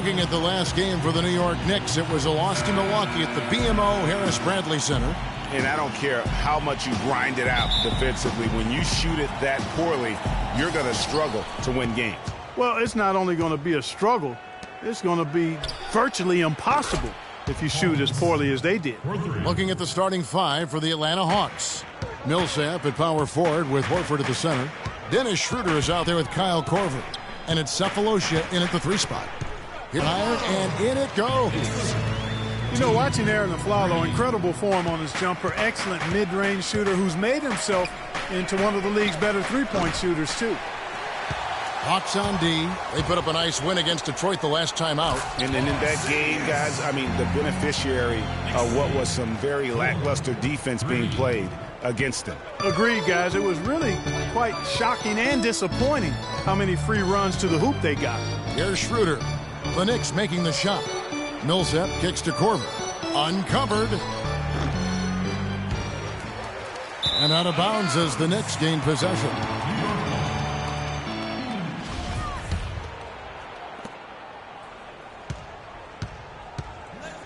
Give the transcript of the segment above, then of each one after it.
Looking at the last game for the New York Knicks, it was a loss to Milwaukee at the BMO Harris Bradley Center. And I don't care how much you grind it out defensively. When you shoot it that poorly, you're going to struggle to win games. Well, it's not only going to be a struggle, it's going to be virtually impossible if you shoot as poorly as they did. Looking at the starting five for the Atlanta Hawks. Millsap at power forward with Horford at the center. Dennis Schroeder is out there with Kyle Korver. And it's Cephalosha in at the 3 spot. Hit higher, and in it goes. You know, watching Aaron Aflalo, incredible form on his jumper, excellent mid-range shooter who's made himself into one of the league's better three-point shooters, too. Hawks on D. They put up a nice win against Detroit the last time out. And then in that game, guys, I mean, the beneficiary of what was some very lackluster defense being played against them. Agreed, guys. It was really quite shocking and disappointing how many free runs to the hoop they got. Here's Schroeder. The Knicks making the shot. Millsap kicks to Korver. Uncovered. And out of bounds as the Knicks gain possession.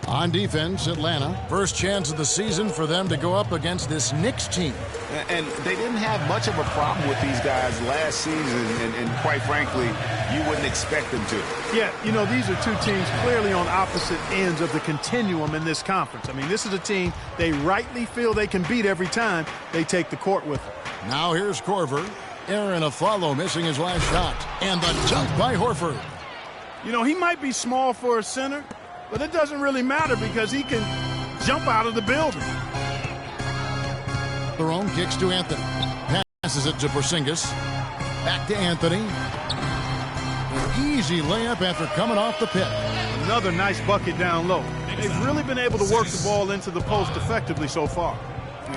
On defense, Atlanta. First chance of the season for them to go up against this Knicks team. And they didn't have much of a problem with these guys last season, and quite frankly, you wouldn't expect them to. Yeah, you know, these are two teams clearly on opposite ends of the continuum in this conference. I mean, this is a team they rightly feel they can beat every time they take the court with them. Now here's Korver. Aaron Aflalo missing his last shot. And the dunk by Horford. You know, he might be small for a center, but it doesn't really matter because he can jump out of the building. Theron kicks to Anthony. Passes it to Porzingis. Back to Anthony. An easy layup after coming off the pick. Another nice bucket down low. They've really been able to work the ball into the post effectively so far.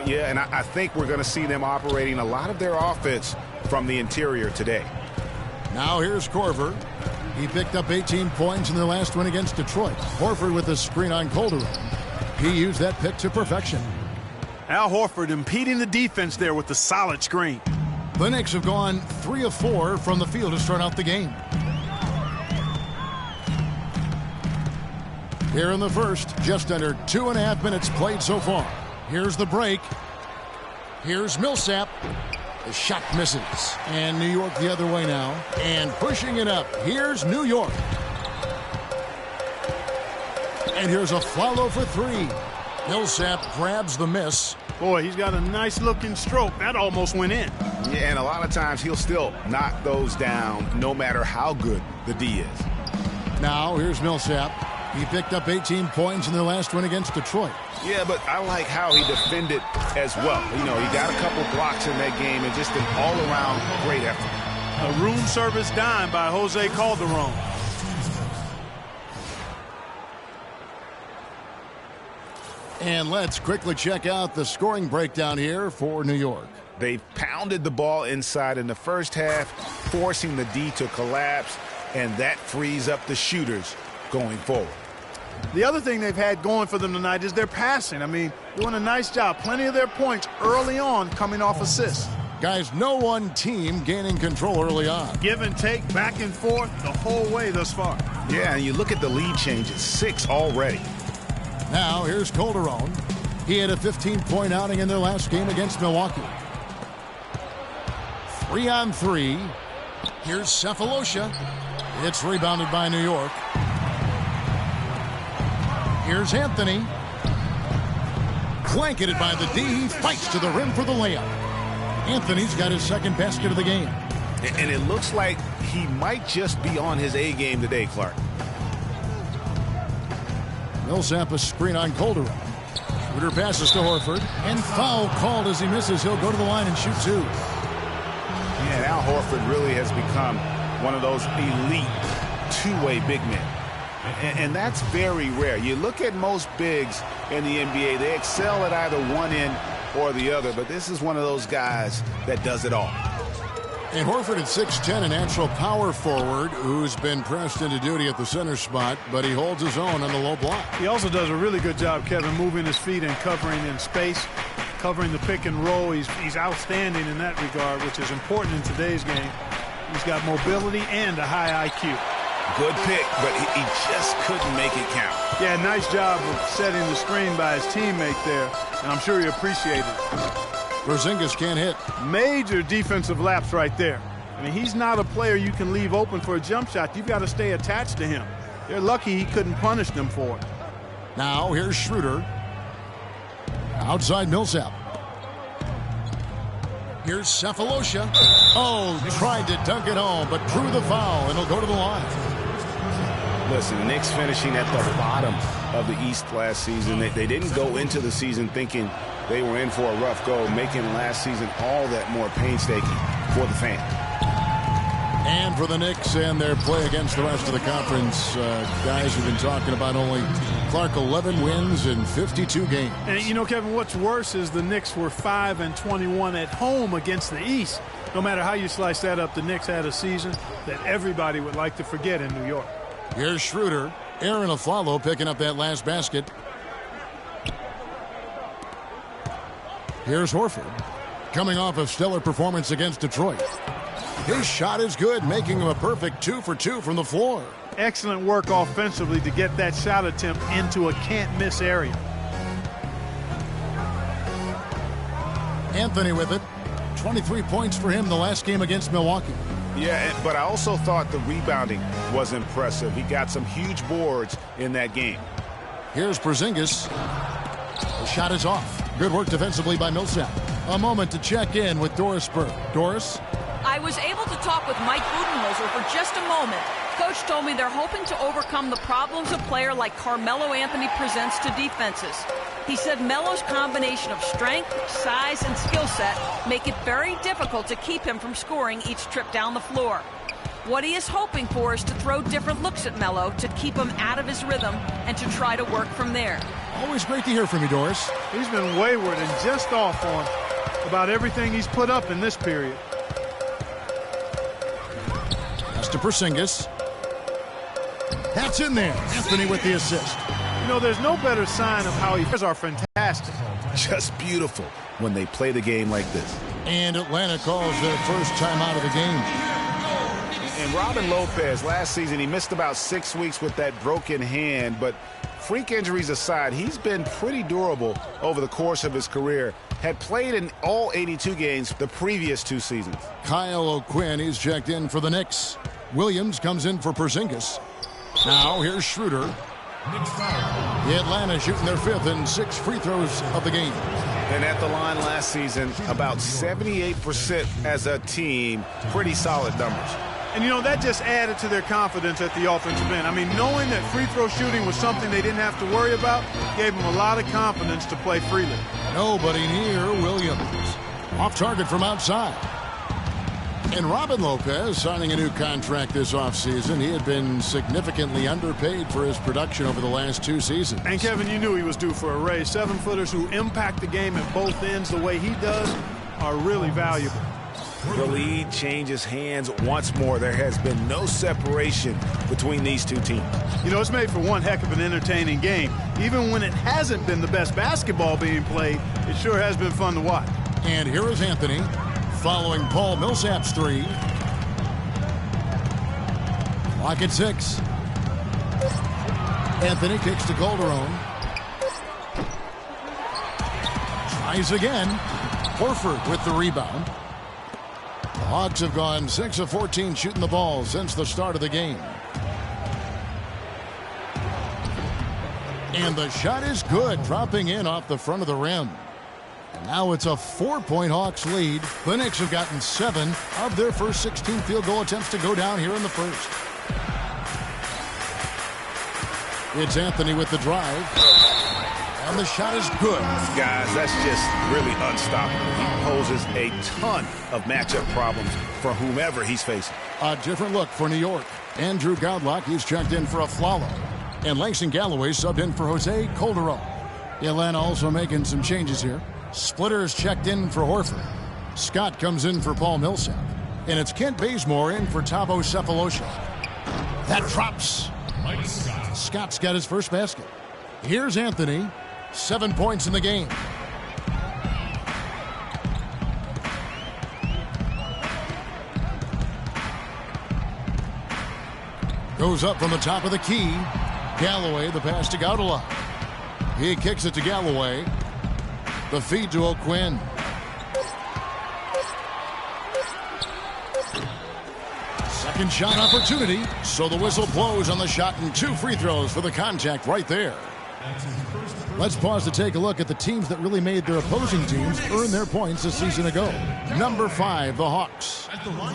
Yeah, and I think we're going to see them operating a lot of their offense from the interior today. Now here's Korver. He picked up 18 points in their last win against Detroit. Horford with a screen on Calderon. He used that pick to perfection. Al Horford impeding the defense there with the solid screen. The Knicks have gone 3 of 4 from the field to start out the game. Here in the first, just under 2.5 minutes played so far. Here's the break. Here's Millsap. The shot misses. And New York the other way now. And pushing it up. Here's New York. And here's Aflalo for 3. Millsap grabs the miss. Boy, he's got a nice looking stroke. That almost went in. Yeah, and a lot of times he'll still knock those down no matter how good the D is. Now here's Millsap. He picked up 18 points in their last win against Detroit. Yeah, but I like how he defended as well. You know, he got a couple blocks in that game and just an all-around great effort. A room service dime by Jose Calderon. And let's quickly check out the scoring breakdown here for New York. They've pounded the ball inside in the first half, forcing the D to collapse, and that frees up the shooters going forward. The other thing they've had going for them tonight is their passing. I mean, doing a nice job. Plenty of their points early on coming off assists. Guys, no one team gaining control early on. Give and take, back and forth, the whole way thus far. Yeah, and you look at the lead changes, 6 already. Now, here's Calderon. He had a 15-point outing in their last game against Milwaukee. 3 on 3. Here's Cephalosha. It's rebounded by New York. Here's Anthony. Blanketed by the D. He fights to the rim for the layup. Anthony's got his second basket of the game. And it looks like he might just be on his A game today, Clark. Millsap a screen on Calderon. Schroeder passes to Horford. And foul called as he misses. He'll go to the line and shoot 2. Yeah, Al Horford really has become one of those elite two-way big men. And that's very rare. You look at most bigs in the NBA, they excel at either one end or the other, but this is one of those guys that does it all. And Horford at 6'10", a natural power forward who's been pressed into duty at the center spot, but he holds his own on the low block. He also does a really good job, Kevin, moving his feet and covering in space, covering the pick and roll. He's outstanding in that regard, which is important in today's game. He's got mobility and a high IQ. Good pick, but he just couldn't make it count. Yeah, nice job of setting the screen by his teammate there, and I'm sure he appreciated it. Porzingis can't hit. Major defensive lapse right there. I mean, he's not a player you can leave open for a jump shot. You've got to stay attached to him. They're lucky he couldn't punish them for it. Now here's Schroeder. Outside Millsap. Here's Sefolosha. Oh, tried to dunk it home, but drew the foul, and he'll go to the line. Listen, the Knicks finishing at the bottom of the East last season. They didn't go into the season thinking they were in for a rough go, making last season all that more painstaking for the fan. And for the Knicks and their play against the rest of the conference, guys have been talking about only Clark 11 wins in 52 games. And, you know, Kevin, what's worse is the Knicks were 5-21 at home against the East. No matter how you slice that up, the Knicks had a season that everybody would like to forget in New York. Here's Schroeder. Aaron Aflalo picking up that last basket. Here's Horford. Coming off a stellar performance against Detroit. His shot is good, making him a perfect 2 for 2 from the floor. Excellent work offensively to get that shot attempt into a can't-miss area. Anthony with it. 23 points for him the last game against Milwaukee. Yeah, but I also thought the rebounding was impressive. He got some huge boards in that game. Here's Porzingis. The shot is off. Good work defensively by Millsap. A moment to check in with Doris Burke. Doris? I was able to talk with Mike Budenholzer for just a moment. Coach told me they're hoping to overcome the problems a player like Carmelo Anthony presents to defenses. He said Melo's combination of strength, size, and skill set make it very difficult to keep him from scoring each trip down the floor. What he is hoping for is to throw different looks at Melo to keep him out of his rhythm and to try to work from there. Always great to hear from you, Doris. He's been wayward and just off on about everything he's put up in this period. That's to Porzingis. That's in there. Anthony with the assist. You know, there's no better sign of how he are fantastic. Just beautiful when they play the game like this. And Atlanta calls their first time out of the game. And Robin Lopez, last season, he missed about 6 weeks with that broken hand, but freak injuries aside, he's been pretty durable over the course of his career. Had played in all 82 games the previous 2 seasons. Kyle O'Quinn, he's checked in for the Knicks. Williams comes in for Porzingis. Now here's Schroeder. Atlanta shooting their 5th and 6th free throws of the game. And at the line last season, about 78% as a team. Pretty solid numbers. And, you know, that just added to their confidence at the offensive end. I mean, knowing that free throw shooting was something they didn't have to worry about gave them a lot of confidence to play freely. Nobody near Williams. Off target from outside. And Robin Lopez signing a new contract this offseason. He had been significantly underpaid for his production over the last 2 seasons. And, Kevin, you knew he was due for a raise. 7-footers who impact the game at both ends the way he does are really valuable. The lead changes hands once more. There has been no separation between these two teams. You know, it's made for one heck of an entertaining game. Even when it hasn't been the best basketball being played, it sure has been fun to watch. And here is Anthony following Paul Millsap's 3. Clock at 6. Anthony kicks to Calderon. Tries again. Horford with the rebound. The Hawks have gone 6 of 14 shooting the ball since the start of the game. And the shot is good, dropping in off the front of the rim. And now it's a 4-point Hawks lead. The Knicks have gotten 7 of their first 16 field goal attempts to go down here in the first. It's Anthony with the drive. And the shot is good. Guys, that's just really unstoppable. He poses a ton of matchup problems for whomever he's facing. A different look for New York. Andrew Godlock, he's checked in for Aflalo. And Langston Galloway subbed in for Jose Calderon. Atlanta also making some changes here. Splitter is checked in for Horford. Scott comes in for Paul Millsap. And it's Kent Bazemore in for Thabo Sefolosha. That drops. Scott's got his first basket. Here's Anthony. 7 points in the game. Goes up from the top of the key. Galloway, the pass to Gaudala. He kicks it to Galloway. The feed to O'Quinn. Second shot opportunity. So the whistle blows on the shot and 2 free throws for the contact right there. Let's pause to take a look at the teams that really made their opposing teams earn their points a season ago. Number 5, the Hawks.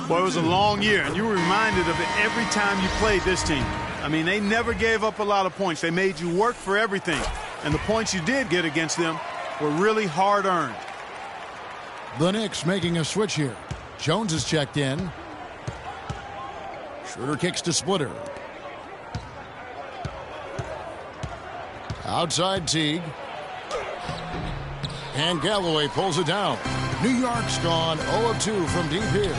Boy, it was a long year, and you were reminded of it every time you played this team. I mean, they never gave up a lot of points. They made you work for everything. And the points you did get against them were really hard-earned. The Knicks making a switch here. Jones is checked in. Schroeder kicks to Splitter. Outside Teague. And Galloway pulls it down. New York's gone 0 of 2 from deep here.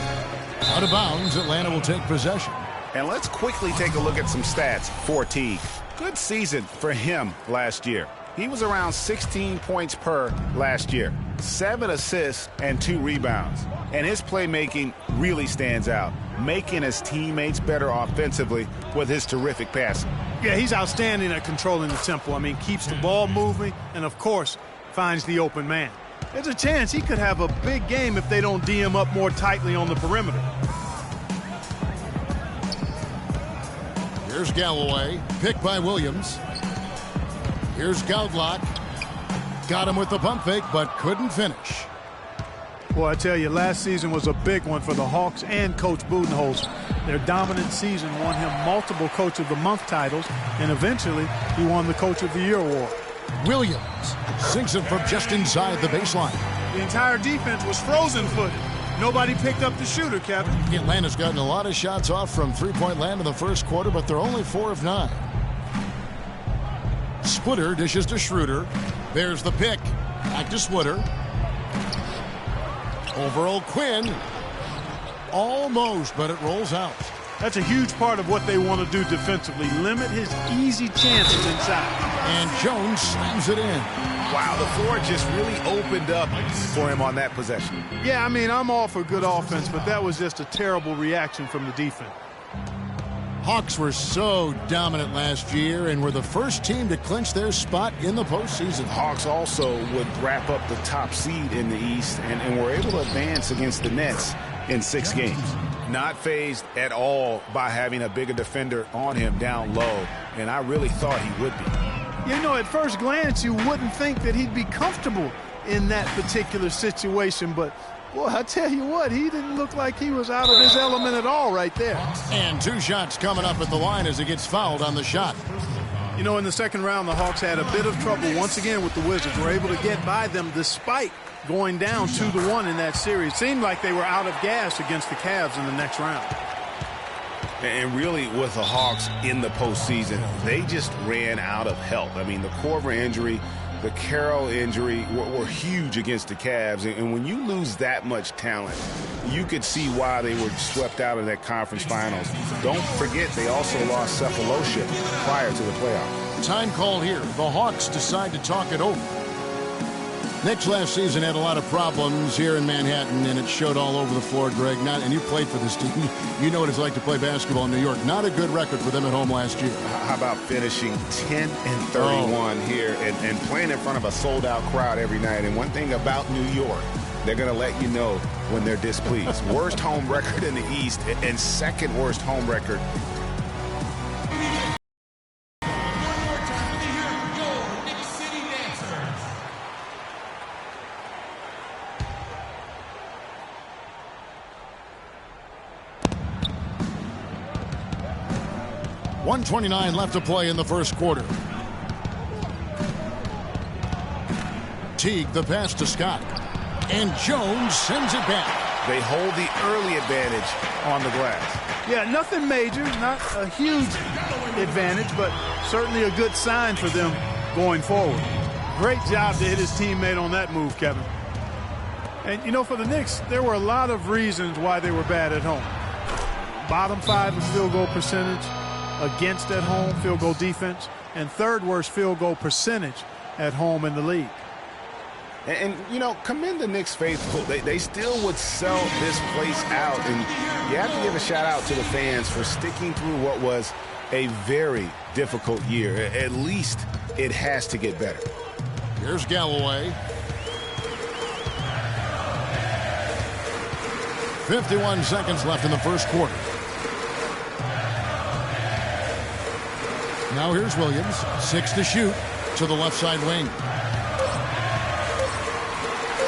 Out of bounds, Atlanta will take possession. And let's quickly take a look at some stats for Teague. Good season for him last year. He was around 16 points per last year. 7 assists and 2 rebounds. And his playmaking really stands out, making his teammates better offensively with his terrific passing. Yeah, he's outstanding at controlling the tempo. I mean, keeps the ball moving and, of course, finds the open man. There's a chance he could have a big game if they don't D him up more tightly on the perimeter. Here's Galloway, picked by Williams. Here's Gaudala. Got him with the pump fake, but couldn't finish. Boy, I tell you, last season was a big one for the Hawks and Coach Budenholzer. Their dominant season won him multiple Coach of the Month titles, and eventually he won the Coach of the Year award. Williams sinks it from just inside the baseline. The entire defense was frozen-footed. Nobody picked up the shooter, Kevin. Atlanta's gotten a lot of shots off from three-point land in the first quarter, but they're only 4 of 9. Splitter dishes to Schroeder. There's the pick. Back to Splitter. Over O'Quinn. Almost, but it rolls out. That's a huge part of what they want to do defensively. Limit his easy chances inside. And Jones slams it in. Wow, the floor just really opened up for him on that possession. Yeah, I mean, I'm all for good offense, but that was just a terrible reaction from the defense. Hawks were so dominant last year and were the first team to clinch their spot in the postseason. Hawks also would wrap up the top seed in the East and were able to advance against the Nets in 6 games. Not fazed at all by having a bigger defender on him down low, and I really thought he would be. You know, at first glance, you wouldn't think that he'd be comfortable in that particular situation, but boy, I tell you what, he didn't look like he was out of his element at all right there. And 2 shots coming up at the line as he gets fouled on the shot. You know, in the second round, the Hawks had a bit of trouble once again with the Wizards. Were able to get by them despite going down 2-1 in that series. Seemed like they were out of gas against the Cavs in the next round. And really, with the Hawks in the postseason, they just ran out of help. I mean, the Korver injury, the Carroll injury were huge against the Cavs. And when you lose that much talent, you could see why they were swept out of that conference finals. Don't forget, they also lost Cephalosha prior to the playoffs. Time called here. The Hawks decide to talk it over. Knicks last season had a lot of problems here in Manhattan, and it showed all over the floor, Greg. And you played for this team. You know what it's like to play basketball in New York. Not a good record for them at home last year. How about finishing 10-31 here and playing in front of a sold-out crowd every night? And one thing about New York, they're going to let you know when they're displeased. Worst home record in the East and second worst home record. .129 left to play in the first quarter. Teague, the pass to Scott. And Jones sends it back. They hold the early advantage on the glass. Yeah, nothing major, not a huge advantage, but certainly a good sign for them going forward. Great job to hit his teammate on that move, Kevin. And, you know, for the Knicks, there were a lot of reasons why they were bad at home. Bottom 5 in field goal percentage against at home, field goal defense, and third worst field goal percentage at home in the league. And you know, commend the Knicks faithful. They still would sell this place out. And you have to give a shout out to the fans for sticking through what was a very difficult year. At least it has to get better. Here's Galloway. 51 seconds left in the first quarter. Now here's Williams. 6 to shoot to the left side wing.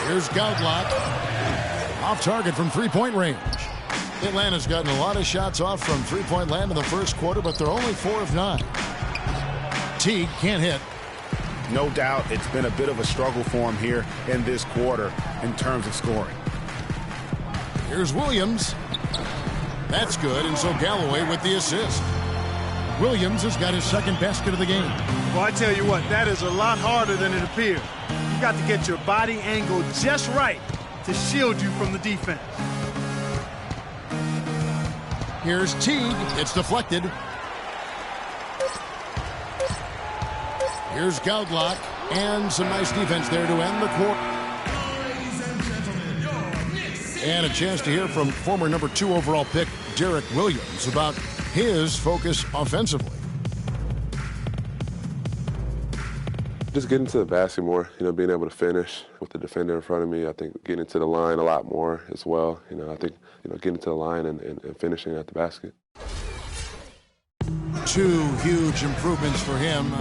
Here's Gaudlac. Off target from three-point range. Atlanta's gotten a lot of shots off from three-point land in the first quarter, but they're only 4 of 9. Teague can't hit. No doubt it's been a bit of a struggle for him here in this quarter in terms of scoring. Here's Williams. That's good, and so Galloway with the assist. Williams has got his second basket of the game. Well, I tell you what, that is a lot harder than it appears. You got to get your body angle just right to shield you from the defense. Here's Teague. It's deflected. Here's Gaudlac, and some nice defense there to end the quarter. And a chance to hear from former number 2 overall pick Derek Williams about his focus offensively. Just getting to the basket more, being able to finish with the defender in front of me. I think getting to the line a lot more as well. I think, getting to the line and finishing at the basket. 2 huge improvements for him.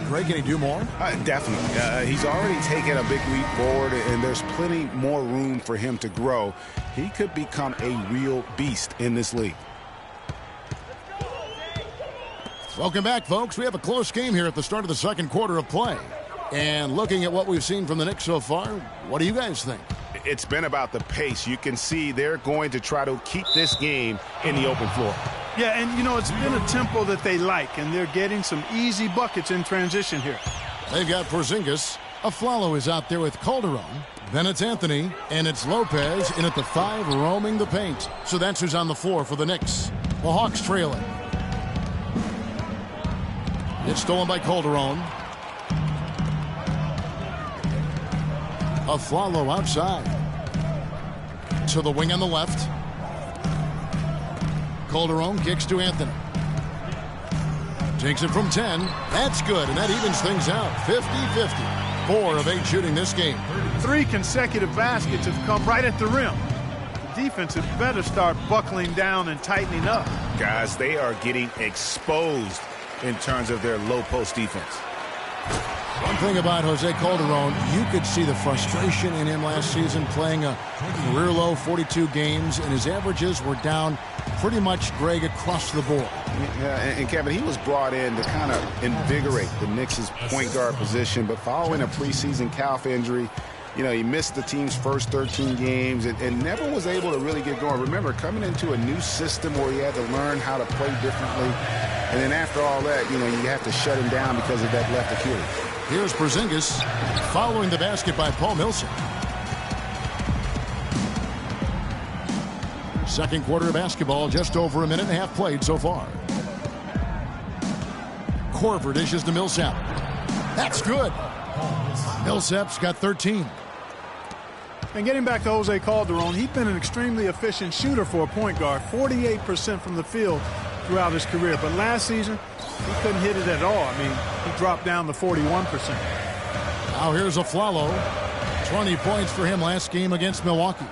Greg, can he do more? Definitely. He's already taken a big leap forward, and there's plenty more room for him to grow. He could become a real beast in this league. Welcome back, folks. We have a close game here at the start of the second quarter of play. And looking at what we've seen from the Knicks so far, what do you guys think? It's been about the pace. You can see they're going to try to keep this game in the open floor. Yeah, and, it's been a tempo that they like, and they're getting some easy buckets in transition here. They've got Porzingis. Afflalo is out there with Calderon. Then it's Anthony, and it's Lopez in at the 5 roaming the paint. So that's who's on the floor for the Knicks. The Hawks trailing. It's stolen by Calderon. Afflalo outside. To the wing on the left. Calderon kicks to Anthony. Takes it from 10. That's good, and that evens things out. 50-50. 4 of 8 shooting this game. 3 consecutive baskets have come right at the rim. The defense had better start buckling down and tightening up. Guys, they are getting exposed in terms of their low post defense. One thing about Jose Calderon, you could see the frustration in him last season playing a career low 42 games, and his averages were down pretty much, Greg, across the board. Yeah, and Kevin, he was brought in to kind of invigorate the Knicks' point guard position, but following a preseason calf injury, he missed the team's first 13 games and never was able to really get going. Remember, coming into a new system where he had to learn how to play differently, and then after all that, you have to shut him down because of that left Achilles. Here's Porzingis following the basket by Paul Millsap. Second quarter of basketball, just over a minute and a half played so far. Korver dishes to Millsap. That's good. Millsap's got 13. And getting back to Jose Calderon, he's been an extremely efficient shooter for a point guard, 48% from the field throughout his career. But last season, he couldn't hit it at all. He dropped down to 41%. Now here's Afflalo. 20 points for him last game against Milwaukee.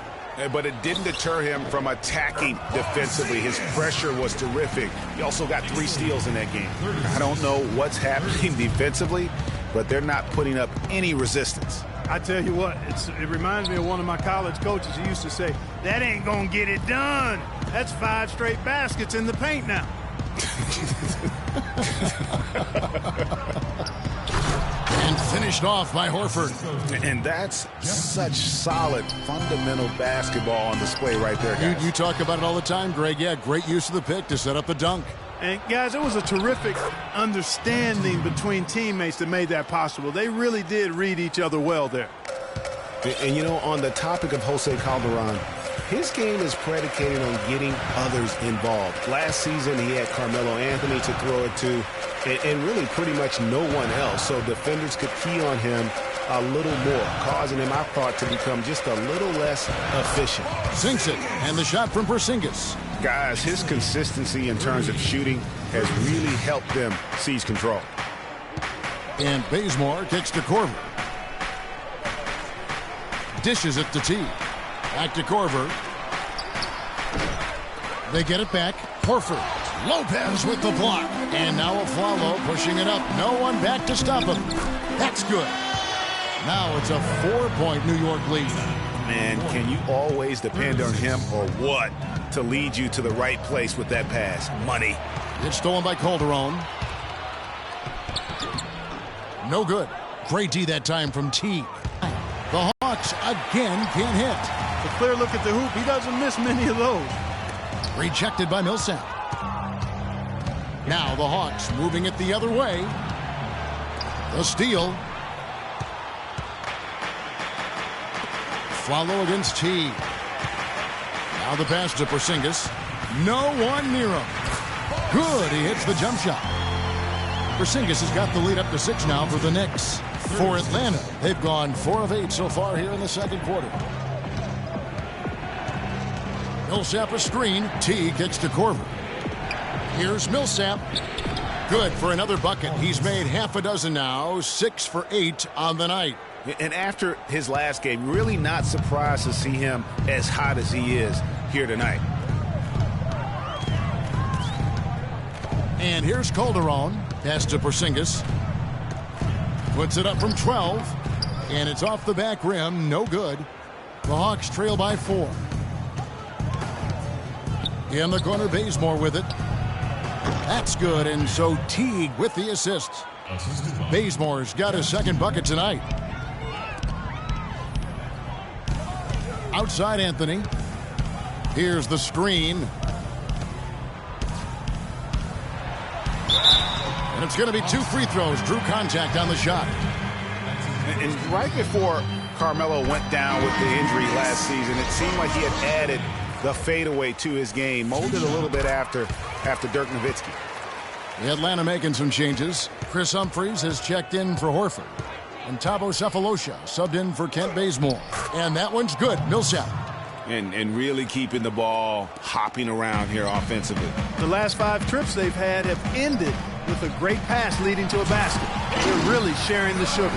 But it didn't deter him from attacking defensively. His pressure was terrific. He also got 3 steals in that game. I don't know what's happening defensively, but they're not putting up any resistance. I tell you what, it reminds me of one of my college coaches who used to say, that ain't gonna get it done. That's 5 straight baskets in the paint now. And finished off by Horford. And that's such solid, fundamental basketball on display right there, guys. You talk about it all the time, Greg. Yeah, great use of the pick to set up the dunk. And, guys, it was a terrific understanding between teammates that made that possible. They really did read each other well there. And, on the topic of Jose Calderon, his game is predicated on getting others involved. Last season, he had Carmelo Anthony to throw it to. and really pretty much no one else. So defenders could key on him a little more, causing him, I thought, to become just a little less efficient. Sinks it, and the shot from Porzingis. Guys, his consistency in terms of shooting has really helped them seize control. And Bazemore kicks to Korver. Dishes it to T. Back to Korver. They get it back. Horford. Lopez with the block. And now Afflalo pushing it up. No one back to stop him. That's good. Now it's a 4-point New York lead. Man, can you always depend on him or what to lead you to the right place with that pass? Money. It's stolen by Calderon. No good. Great D that time from T. The Hawks again can't hit. A clear look at the hoop. He doesn't miss many of those. Rejected by Millsap. Now the Hawks moving it the other way. The steal. Follow against T. Now the pass to Porzingis. No one near him. Good. He hits the jump shot. Porzingis has got the lead up to 6 now for the Knicks. For Atlanta, they've gone 4 of 8 so far here in the second quarter. Millsap a screen. T kicks to Korver. Here's Millsap. Good for another bucket. He's made half a dozen now. 6 for 8 on the night. And after his last game, really not surprised to see him as hot as he is here tonight. And here's Calderon. Pass to Porzingis. Puts it up from 12. And it's off the back rim. No good. The Hawks trail by 4. In the corner, Bazemore with it. That's good. And so Teague with the assist. Bazemore's got his second bucket tonight. Outside Anthony. Here's the screen. And it's going to be 2 free throws. Drew contact on the shot. And right before Carmelo went down with the injury last season, it seemed like he had added the fadeaway to his game, molded a little bit after Dirk Nowitzki. Atlanta making some changes. Chris Humphries has checked in for Horford. And Thabo Sefolosha subbed in for Kent Bazemore. And that one's good. Millsap. And really keeping the ball hopping around here offensively. The last 5 trips they've had have ended with a great pass leading to a basket. They're really sharing the sugar.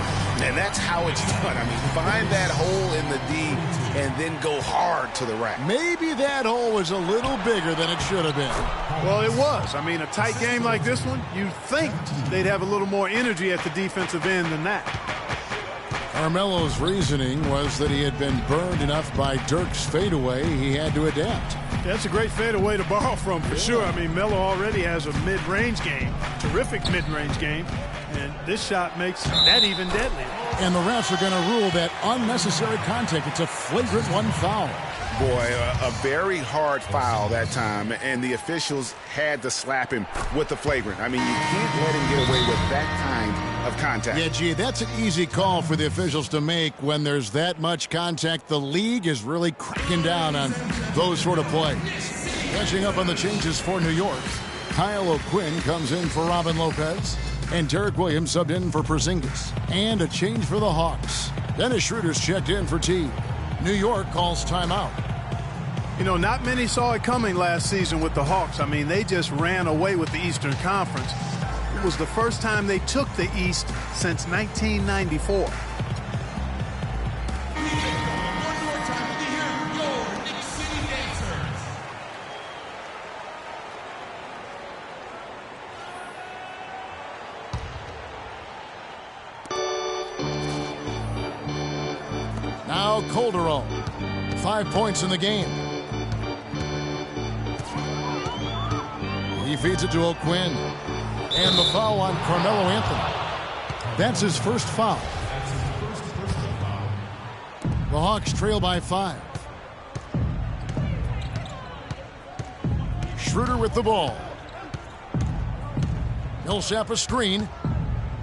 And that's how it's done. I mean, find that hole in the D and then go hard to the rack. Maybe that hole was a little bigger than it should have been. Well, it was. I mean, a tight game like this one, you'd think they'd have a little more energy at the defensive end than that. Carmelo's reasoning was that he had been burned enough by Dirk's fadeaway, he had to adapt. That's a great fadeaway to borrow from, for sure. I mean, Melo already has a mid-range game, terrific mid-range game, and this shot makes that even deadlier. And the refs are going to rule that unnecessary contact. It's a flagrant 1 foul. Boy, a very hard foul that time, and the officials had to slap him with the flagrant. I mean, you can't let him get away with that kind of contact. Yeah, gee, that's an easy call for the officials to make when there's that much contact. The league is really cracking down on those sort of plays. Catching up on the changes for New York. Kyle O'Quinn comes in for Robin Lopez, and Derek Williams subbed in for Porzingis. And a change for the Hawks. Dennis Schroeder's checked in for T. New York calls timeout. You know, not many saw it coming last season with the Hawks. I mean, they just ran away with the Eastern Conference. It was the first time they took the East since 1994. Now Calderon, 5 points in the game. He feeds it to O'Quinn. And the foul on Carmelo Anthony. That's his first foul. The Hawks trail by 5. Schroeder with the ball. Millsap a screen.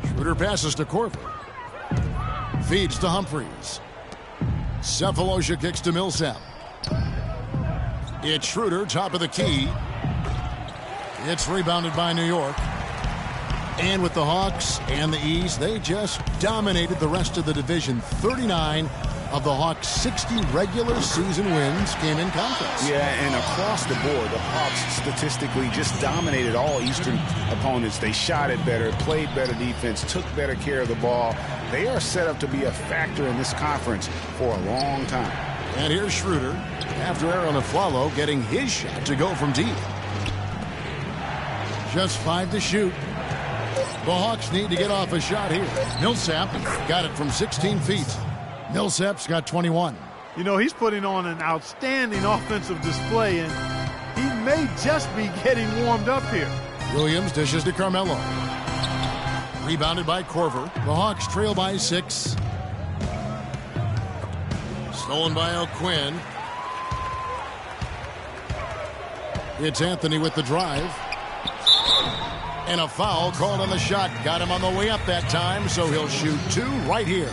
Schroeder passes to Korver. Feeds to Humphries. Sefolosha kicks to Millsap. It's Schroeder, top of the key. It's rebounded by New York. And with the Hawks and the East, they just dominated the rest of the division. 39 of the Hawks' 60 regular season wins came in conference. Yeah, and across the board, the Hawks statistically just dominated all Eastern opponents. They shot it better, played better defense, took better care of the ball. They are set up to be a factor in this conference for a long time. And here's Schroeder after Aaron Aflalo getting his shot to go from deep. Just 5 to shoot. The Hawks need to get off a shot here. Millsap got it from 16 feet. Millsap's got 21. You know, he's putting on an outstanding offensive display, and he may just be getting warmed up here. Williams dishes to Carmelo. Rebounded by Korver. The Hawks trail by 6. Stolen by O'Quinn. It's Anthony with the drive. And a foul called on the shot. Got him on the way up that time, so he'll shoot 2 right here.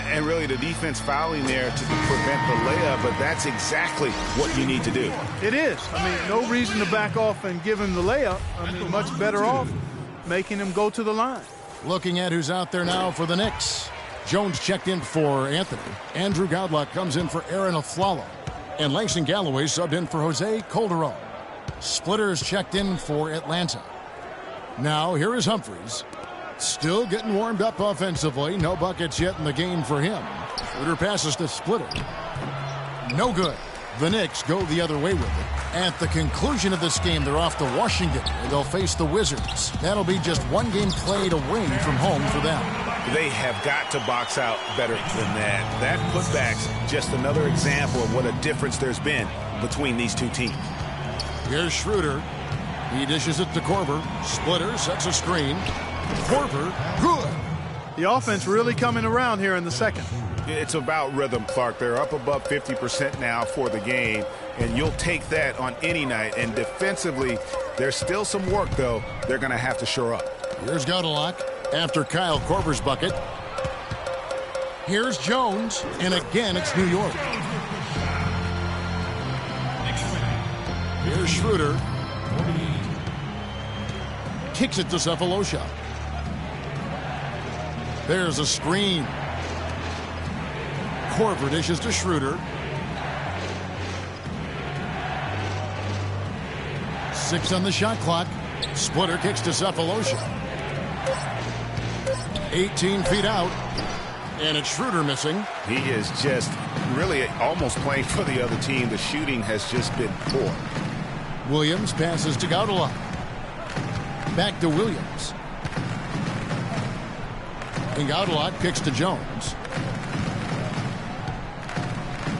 And really the defense fouling there to prevent the layup, but that's exactly what you need to do. It is. I mean, no reason to back off and give him the layup. I mean, much better off making him go to the line. Looking at who's out there now for the Knicks. Jones checked in for Anthony. Andrew Godlock comes in for Aaron Aflalo. And Langston Galloway subbed in for Jose Calderon. Splitters checked in for Atlanta. Now, here is Humphries. Still getting warmed up offensively. No buckets yet in the game for him. Schroeder passes to Splitter. No good. The Knicks go the other way with it. At the conclusion of this game, they're off to Washington, and they'll face the Wizards. That'll be just 1 game played away from home for them. They have got to box out better than that. That putback's just another example of what a difference there's been between these two teams. Here's Schroeder. He dishes it to Korver. Splitter sets a screen. Korver, good. The offense really coming around here in the second. It's about rhythm, Clark. They're up above 50% now for the game, and you'll take that on any night. And defensively, there's still some work, though, they're going to have to shore up. Here's Godlock after Kyle Korver's bucket. Here's Jones, and again it's New York. Here's Schroeder. Kicks it to Cephalosha. There's a screen. Korver dishes to Schroeder. 6 on the shot clock. Splitter kicks to Cephalosha. 18 feet out. And it's Schroeder missing. He is just really almost playing for the other team. The shooting has just been poor. Williams passes to Godlock. Back to Williams. And Godlock kicks to Jones.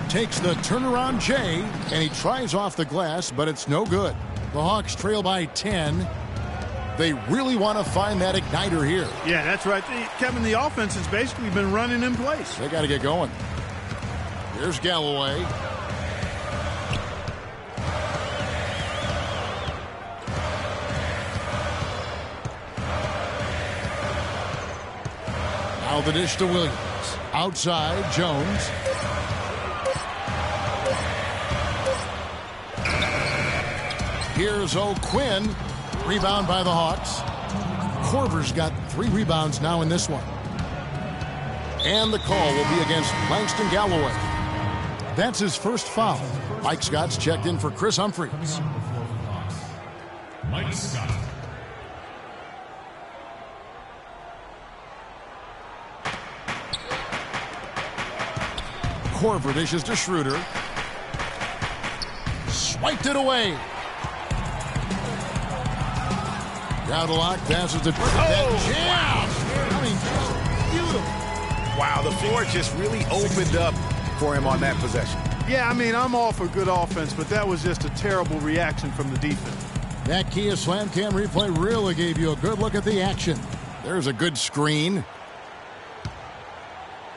Takes the turnaround J, and he tries off the glass, but it's no good. The Hawks trail by 10. They really want to find that igniter here. Yeah, that's right. Kevin, the offense has basically been running in place. They got to get going. Here's Galloway. Now the dish to Williams. Outside, Jones. Here's O'Quinn. Rebound by the Hawks. Korver's got 3 rebounds now in this one. And the call will be against Langston Galloway. That's his first foul. Mike Scott's checked in for Chris Humphries. Mike Scott. Korver dishes to Schroeder. Swiped it away. Godlock passes to jam. I mean, just beautiful. Wow, the floor just really opened up for him on that possession. Yeah, I mean, I'm all for good offense, but that was just a terrible reaction from the defense. That Kia Slam Cam replay really gave you a good look at the action. There's a good screen.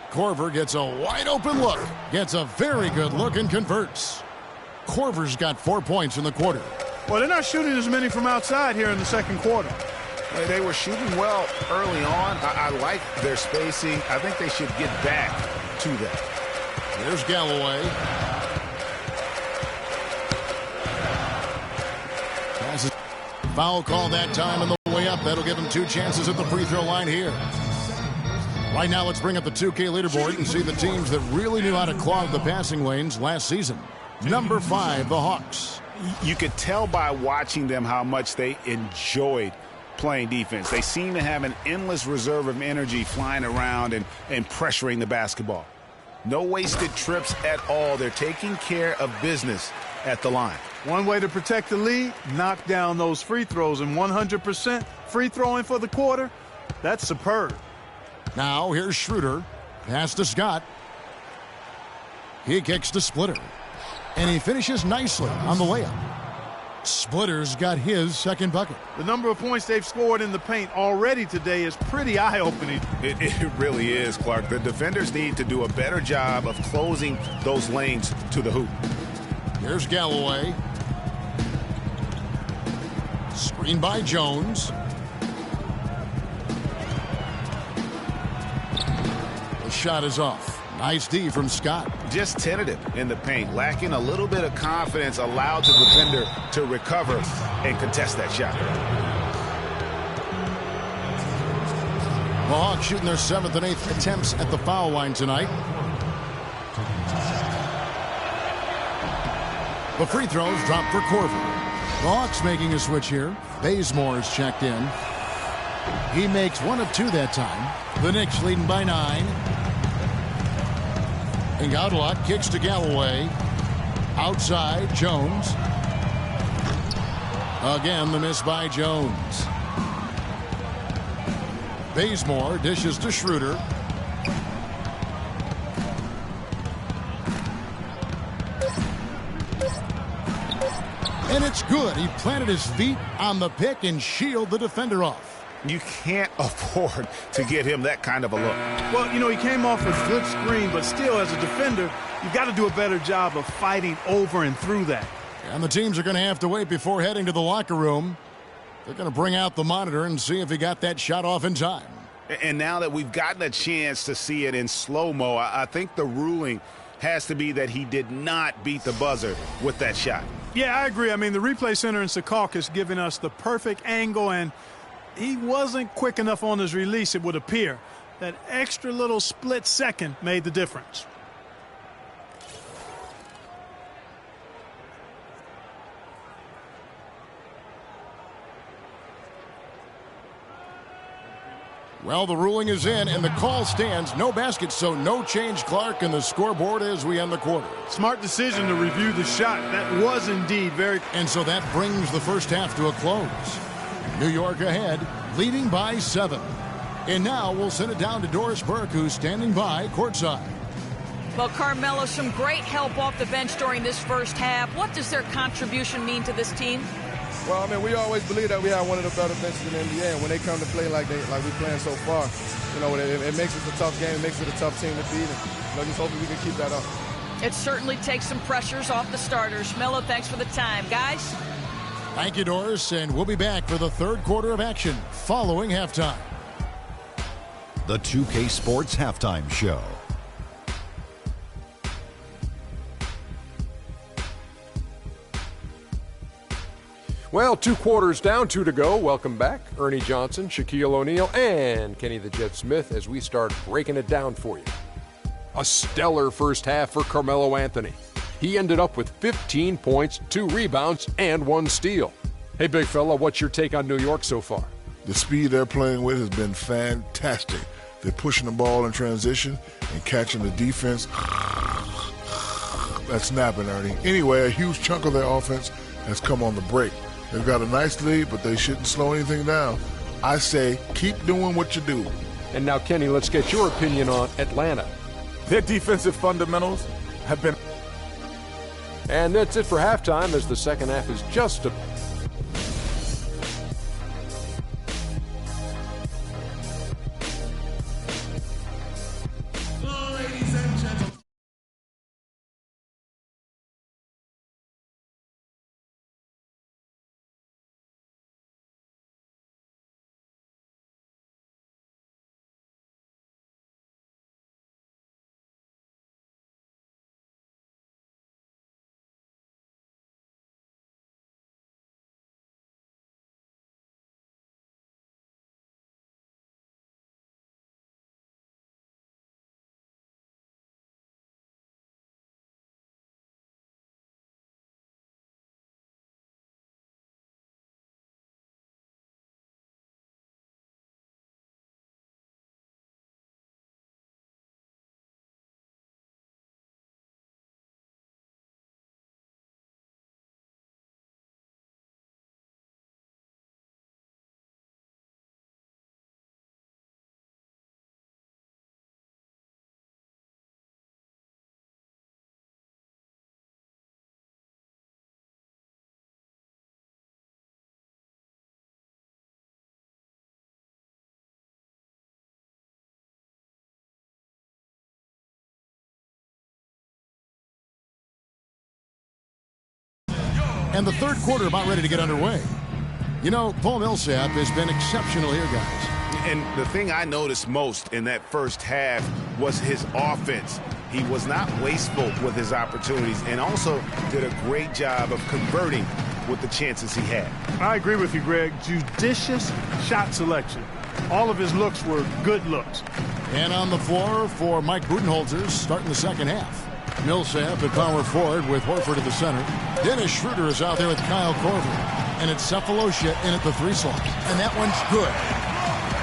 Korver gets a wide open look. Gets a very good look and converts. Korver's got 4 points in the quarter. Well, they're not shooting as many from outside here in the second quarter. They were shooting well early on. I like their spacing. I think they should get back to that. There's Galloway. Passes. Foul call that time on the way up That'll give him 2 chances at the free throw line here. Right now, let's bring up the 2K leaderboard and see the teams that really knew how to clog the passing lanes last season. Number 5, the Hawks. You could tell by watching them how much they enjoyed playing defense. They seem to have an endless reserve of energy flying around and pressuring the basketball. No wasted trips at all. They're taking care of business at the line. One way to protect the lead, knock down those free throws, and 100% free throwing for the quarter, that's superb. Now here's Schroeder. Pass to Scott. He kicks to Splitter. And he finishes nicely on the layup. Splitter's got his second bucket. The number of points they've scored in the paint already today is pretty eye-opening. It really is, Clark. The defenders need to do a better job of closing those lanes to the hoop. Here's Galloway. Screen by Jones. The shot is off. Nice D from Scott. Just tentative in the paint, lacking a little bit of confidence, allowed the defender to recover and contest that shot. The Hawks shooting their 7th and 8th attempts at the foul line tonight. The free throws drop for Korver. The Hawks making a switch here. Bazemore is checked in. He makes 1 of 2 that time. The Knicks leading by 9. And Godlock kicks to Galloway. Outside, Jones. Again, the miss by Jones. Bazemore dishes to Schroeder. And it's good. He planted his feet on the pick and shielded the defender off. You can't afford to get him that kind of a look. Well, you know, he came off a good screen, but still, as a defender, you've got to do a better job of fighting over and through that. And the teams are going to have to wait before heading to the locker room. They're going to bring out the monitor and see if he got that shot off in time. And now that we've gotten a chance to see it in slow-mo, I think the ruling has to be that he did not beat the buzzer with that shot. Yeah, I agree. I mean, the replay center in Secaucus giving us the perfect angle, and he wasn't quick enough on his release, it would appear. That extra little split second made the difference. Well, the ruling is in, and the call stands. No basket, so no change, Clark, and the scoreboard as we end the quarter. Smart decision to review the shot. That was indeed very... And so that brings the first half to a close. New York ahead, leading by 7. And now we'll send it down to Doris Burke, who's standing by courtside. Well, Carmelo, some great help off the bench during this first half. What does their contribution mean to this team? Well, I mean, we always believe that we have one of the better benches in the NBA, and when they come to play like we're playing so far, you know, it makes it a tough game, it makes it a tough team to beat, and you know, just hopefully we can keep that up. It certainly takes some pressures off the starters. Melo, thanks for the time. Guys? Thank you, Doris, and we'll be back for the third quarter of action following halftime. The 2K Sports Halftime Show. Well, 2 quarters down, 2 to go. Welcome back, Ernie Johnson, Shaquille O'Neal, and Kenny the Jet Smith as we start breaking it down for you. A stellar first half for Carmelo Anthony. He ended up with 15 points, 2 rebounds, and 1 steal. Hey, big fella, what's your take on New York so far? The speed they're playing with has been fantastic. They're pushing the ball in transition and catching the defense. That's snapping, Ernie. Anyway, a huge chunk of their offense has come on the break. They've got a nice lead, but they shouldn't slow anything down. I say keep doing what you do. And now, Kenny, let's get your opinion on Atlanta. Their defensive fundamentals have been... And that's it for halftime, as the second half is just a And the third quarter about ready to get underway. You know, Paul Millsap has been exceptional here, guys. And the thing I noticed most in that first half was his offense. He was not wasteful with his opportunities and also did a great job of converting with the chances he had. I agree with you, Greg. Judicious shot selection. All of his looks were good looks. And on the floor for Mike Budenholzer starting the second half. Millsap at power forward with Horford at the center. Dennis Schroeder is out there with Kyle Korver. And it's Cephalosha in at the 3 slot. And that one's good.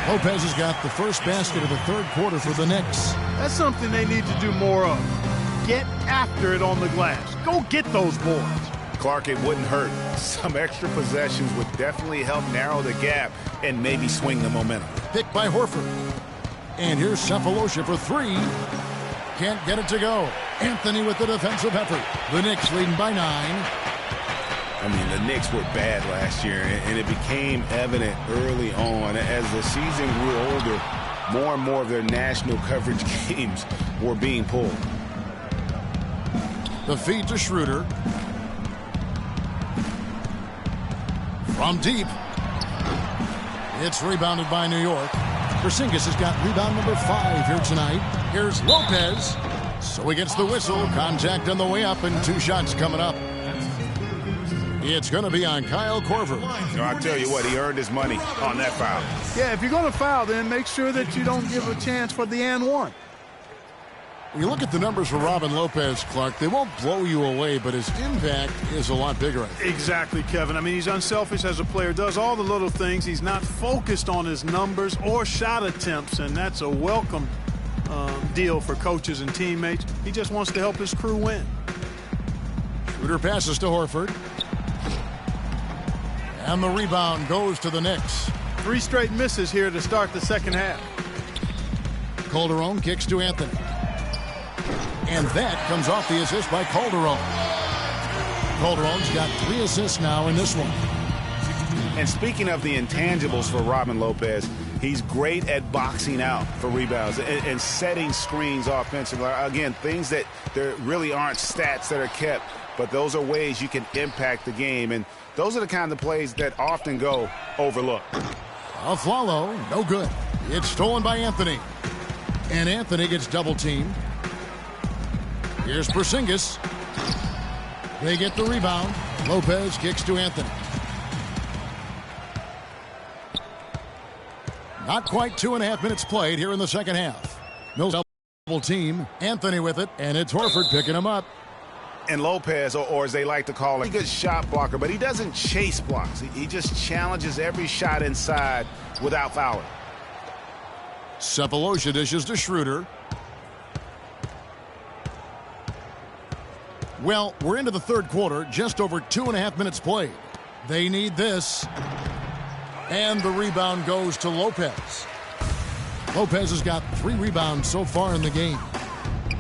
Lopez has got the first basket of the third quarter for the Knicks. That's something they need to do more of. Get after it on the glass. Go get those boards. Clark, it wouldn't hurt. Some extra possessions would definitely help narrow the gap and maybe swing the momentum. Picked by Horford. And here's Cephalosha for 3. Can't get it to go. Anthony with the defensive effort. The Knicks leading by 9. I mean, the Knicks were bad last year, and it became evident early on. As the season grew older, more and more of their national coverage games were being pulled. The feed to Schroeder. From deep. It's rebounded by New York. Porzingis has got rebound number 5 here tonight. Here's Lopez. So he gets the whistle. Contact on the way up, and 2 shots coming up. It's going to be on Kyle Korver. I'll tell you what, he earned his money on that foul. Yeah, if you're going to foul, then make sure that you don't give a chance for the and one. When you look at the numbers for Robin Lopez, Clark, they won't blow you away, but his impact is a lot bigger. Exactly, Kevin. I mean, he's unselfish as a player, does all the little things. He's not focused on his numbers or shot attempts, and that's a welcome deal for coaches and teammates. He just wants to help his crew win. Schroeder passes to Horford. And the rebound goes to the Knicks. 3 straight misses here to start the second half. Calderon kicks to Anthony. And that comes off the assist by Calderon. Calderon's got 3 assists now in this one. And speaking of the intangibles for Robin Lopez, he's great at boxing out for rebounds and setting screens offensively. Again, things that there really aren't stats that are kept, but those are ways you can impact the game. And those are the kind of plays that often go overlooked. Afflalo, no good. It's stolen by Anthony. And Anthony gets double-teamed. Here's Porzingis. They get the rebound. Lopez kicks to Anthony. Not quite 2.5 minutes played here in the second half. Mills double-team. Anthony with it, and it's Horford picking him up. And Lopez, or as they like to call it, a good shot blocker, but he doesn't chase blocks. He just challenges every shot inside without fouling. Cephalosha dishes to Schroeder. Well, we're into the third quarter, just over 2.5 minutes played. They need this. And the rebound goes to Lopez. Lopez has got 3 rebounds so far in the game.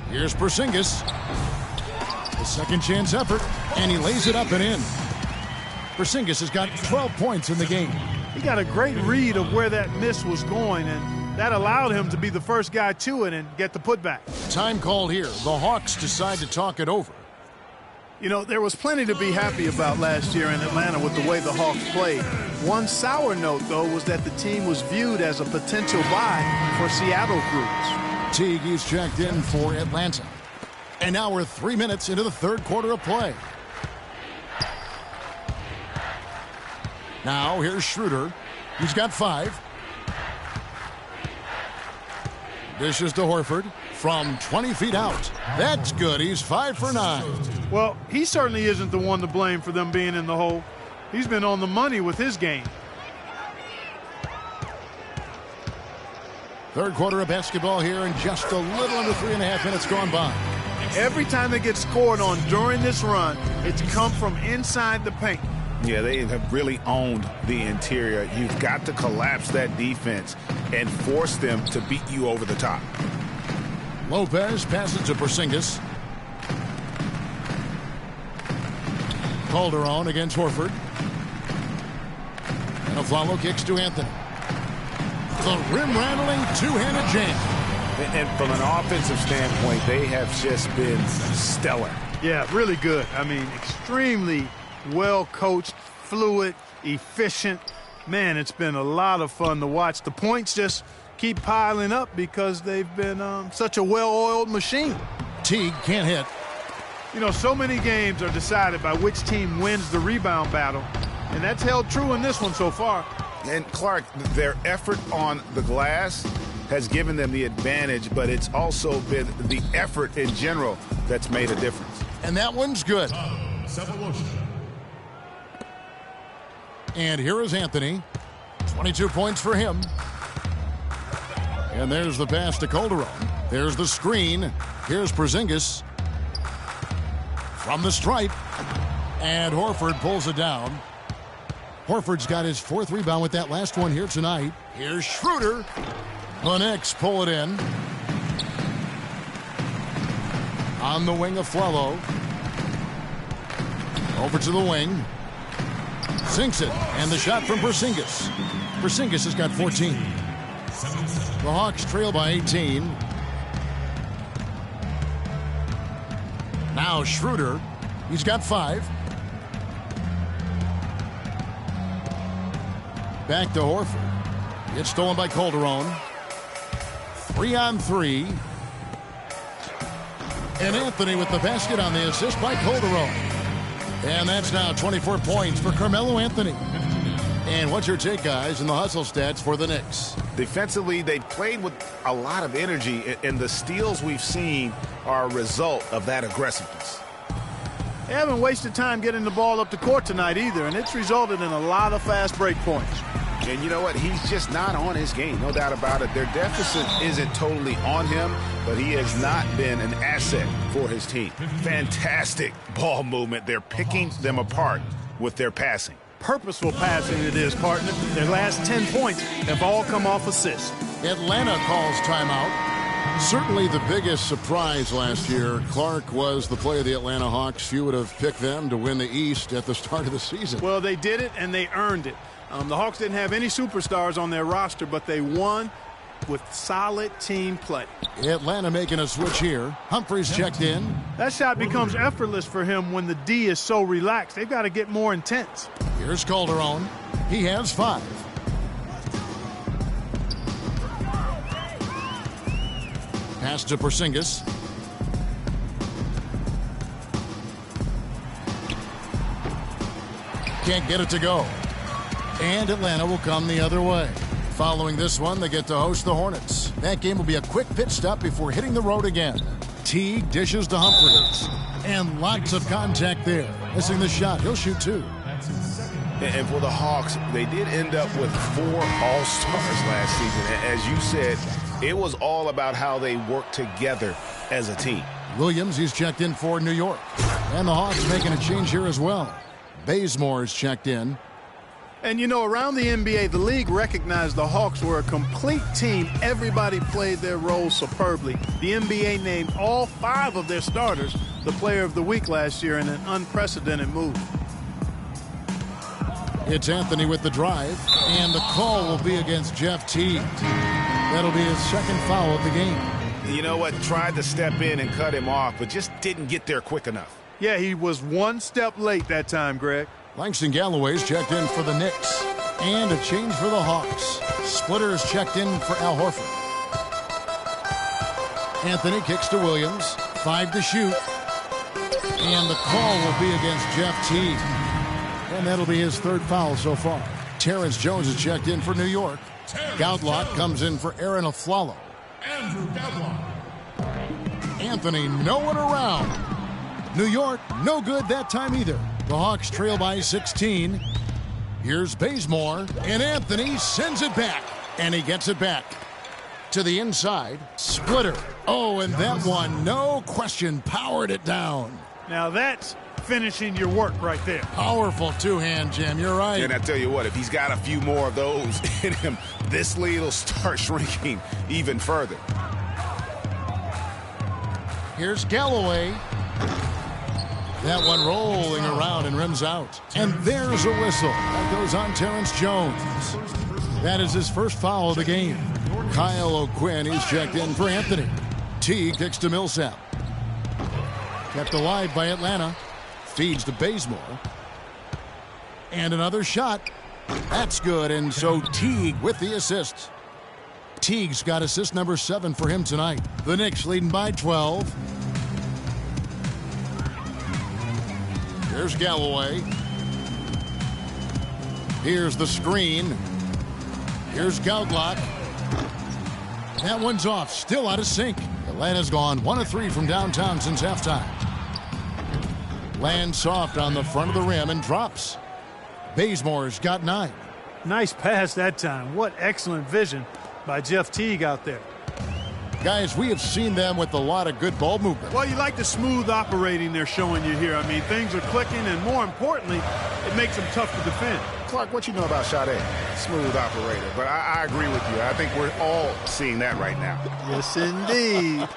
Here's Porzingis. The second chance effort, and he lays it up and in. Porzingis has got 12 points in the game. He got a great read of where that miss was going, and that allowed him to be the first guy to it and get the putback. Time called here. The Hawks decide to talk it over. You know, there was plenty to be happy about last year in Atlanta with the way the Hawks played. One sour note, though, was that the team was viewed as a potential buy for Seattle groups. Teague is checked in for Atlanta. And now we're 3 minutes into the third quarter of play. Now here's Schroeder. He's got 5. Dishes to Horford from 20 feet out. That's good. He's 5 for 9. Well, he certainly isn't the one to blame for them being in the hole. He's been on the money with his game. Third quarter of basketball here, and just a little under 3.5 minutes gone by. Every time they get scored on during this run, it's come from inside the paint. Yeah, they have really owned the interior. You've got to collapse that defense and force them to beat you over the top. Lopez passes to Porzingis. Calderon against Horford. And Afflalo kicks to Anthony. The rim-rattling two-handed jam. And from an offensive standpoint, they have just been stellar. Yeah, really good. I mean, extremely well coached, fluid, efficient. Man, it's been a lot of fun to watch. The points just keep piling up because they've been such a well-oiled machine. Teague can't hit. You know, so many games are decided by which team wins the rebound battle, and that's held true in this one so far. And Clark, their effort on the glass has given them the advantage, but it's also been the effort in general that's made a difference. And that one's good. And here is Anthony. 22 points for him. And there's the pass to Calderon. There's the screen. Here's Porzingis. From the stripe. And Horford pulls it down. Horford's got his 4th rebound with that last one here tonight. Here's Schroeder. The Knicks pull it in. On the wing of Flello. Over to the wing. Sinks it. And the shot from Porzingis. Porzingis has got 14. The Hawks trail by 18. Now Schroeder. He's got 5. Back to Horford. It's stolen by Calderon. 3-on-3. And Anthony with the basket on the assist by Calderon. And that's now 24 points for Carmelo Anthony. And what's your take, guys, in the hustle stats for the Knicks? Defensively, they played with a lot of energy, and the steals we've seen are a result of that aggressiveness. They haven't wasted time getting the ball up the court tonight either, and it's resulted in a lot of fast break points. And you know what? He's just not on his game, no doubt about it. Their deficit isn't totally on him, but he has not been an asset for his team. Fantastic ball movement. They're picking them apart with their passing. Purposeful passing it is, partner. Their last 10 points have all come off assists. Atlanta calls timeout. Certainly the biggest surprise last year, Clark, was the play of the Atlanta Hawks. Few would have picked them to win the East at the start of the season. Well, they did it, and they earned it. The Hawks didn't have any superstars on their roster, but they won with solid team play. Atlanta making a switch here. Humphries checked in. That shot becomes effortless for him when the D is so relaxed. They've got to get more intense. Here's Calderon. He has 5. Pass to Porzingis. Can't get it to go. And Atlanta will come the other way. Following this one, they get to host the Hornets. That game will be a quick pit stop before hitting the road again. Teague dishes to Humphries. And lots of contact there. Missing the shot. He'll shoot 2. And for the Hawks, they did end up with 4 All-Stars last season. As you said, it was all about how they worked together as a team. Williams, he's checked in for New York. And the Hawks making a change here as well. Bazemore's checked in. And, you know, around the NBA, the league recognized the Hawks were a complete team. Everybody played their role superbly. The NBA named all 5 of their starters the Player of the Week last year in an unprecedented move. It's Anthony with the drive, and the call will be against Jeff Teague. That'll be his 2nd foul of the game. You know what? Tried to step in and cut him off, but just didn't get there quick enough. Yeah, he was 1 step late that time, Greg. Langston Galloway's checked in for the Knicks. And a change for the Hawks. Splitter's checked in for Al Horford. Anthony kicks to Williams. 5 to shoot. And the call will be against Jeff Teague. And that'll be his 3rd foul so far. Terrence Jones is checked in for New York. Goudlock comes in for Aaron Aflalo. Andrew Goudlock. Anthony nowhere around. New York, no good that time either. The Hawks trail by 16. Here's Bazemore, and Anthony sends it back. And he gets it back. To the inside, Splitter. Oh, and that one, no question, powered it down. Now that's finishing your work right there. Powerful 2-hand jam, you're right. And I tell you what, if he's got a few more of those in him, this lead will start shrinking even further. Here's Galloway. That one rolling around and rims out. And there's a whistle. That goes on Terrence Jones. That is his 1st foul of the game. Kyle O'Quinn, he's checked in for Anthony. Teague kicks to Millsap. Kept alive by Atlanta. Feeds to Bazemore. And another shot. That's good, and so Teague with the assist. Teague's got assist number 7 for him tonight. The Knicks leading by 12. Here's Galloway. Here's the screen. Here's Gaudlac. That one's off, still out of sync. Atlanta's gone 1 of 3 from downtown since halftime. Lands soft on the front of the rim and drops. Bazemore's got 9. Nice pass that time. What excellent vision by Jeff Teague out there. Guys, we have seen them with a lot of good ball movement. Well, you like the smooth operating they're showing you here. I mean, things are clicking, and more importantly, it makes them tough to defend. Clark, what you know about Sade? Smooth operator. But I agree with you. I think we're all seeing that right now. Yes, indeed.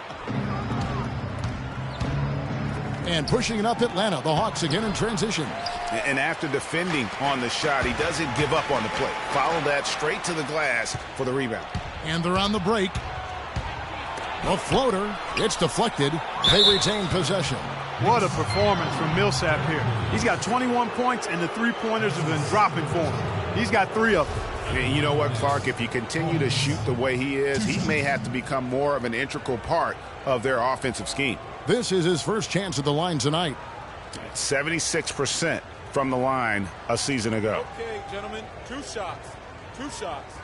And pushing it up Atlanta. The Hawks again in transition. And after defending on the shot, he doesn't give up on the play. Follow that straight to the glass for the rebound. And they're on the break. The floater. It's deflected. They retain possession. What a performance from Millsap here. He's got 21 points, and the three-pointers have been dropping for him. He's got 3 of them. And you know what, Clark? If you continue to shoot the way he is, he may have to become more of an integral part of their offensive scheme. This is his first chance at the line tonight. 76% from the line a season ago. Okay, gentlemen, 2 shots. 2 shots.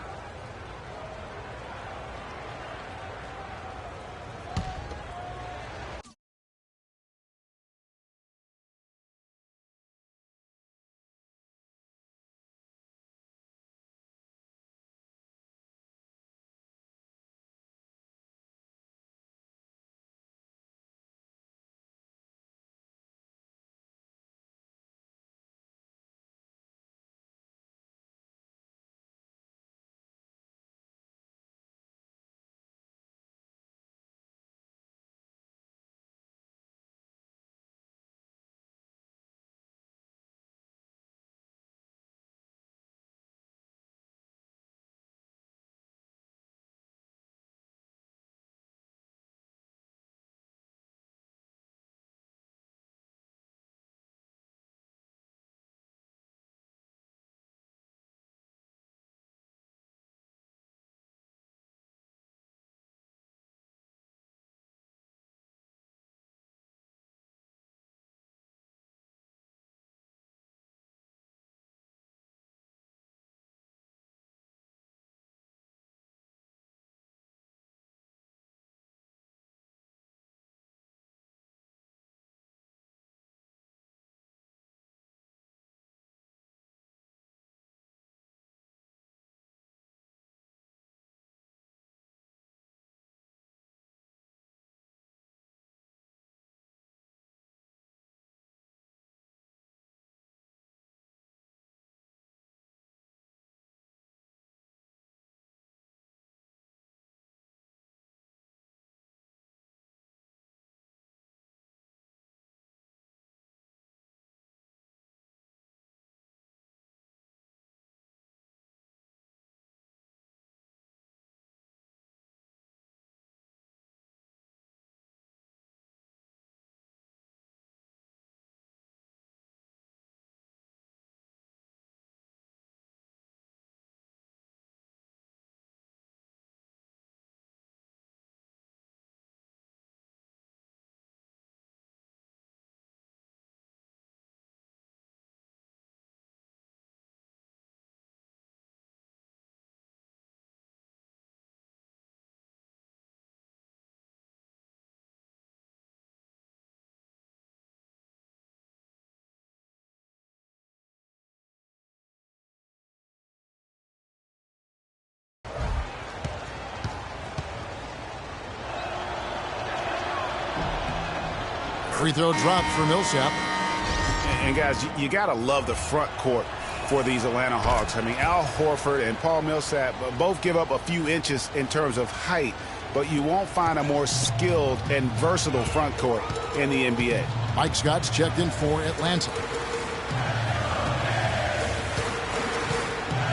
Free throw dropped for Millsap. And guys, you got to love the front court for these Atlanta Hawks. I mean, Al Horford and Paul Millsap both give up a few inches in terms of height, but you won't find a more skilled and versatile front court in the NBA. Mike Scott's checked in for Atlanta.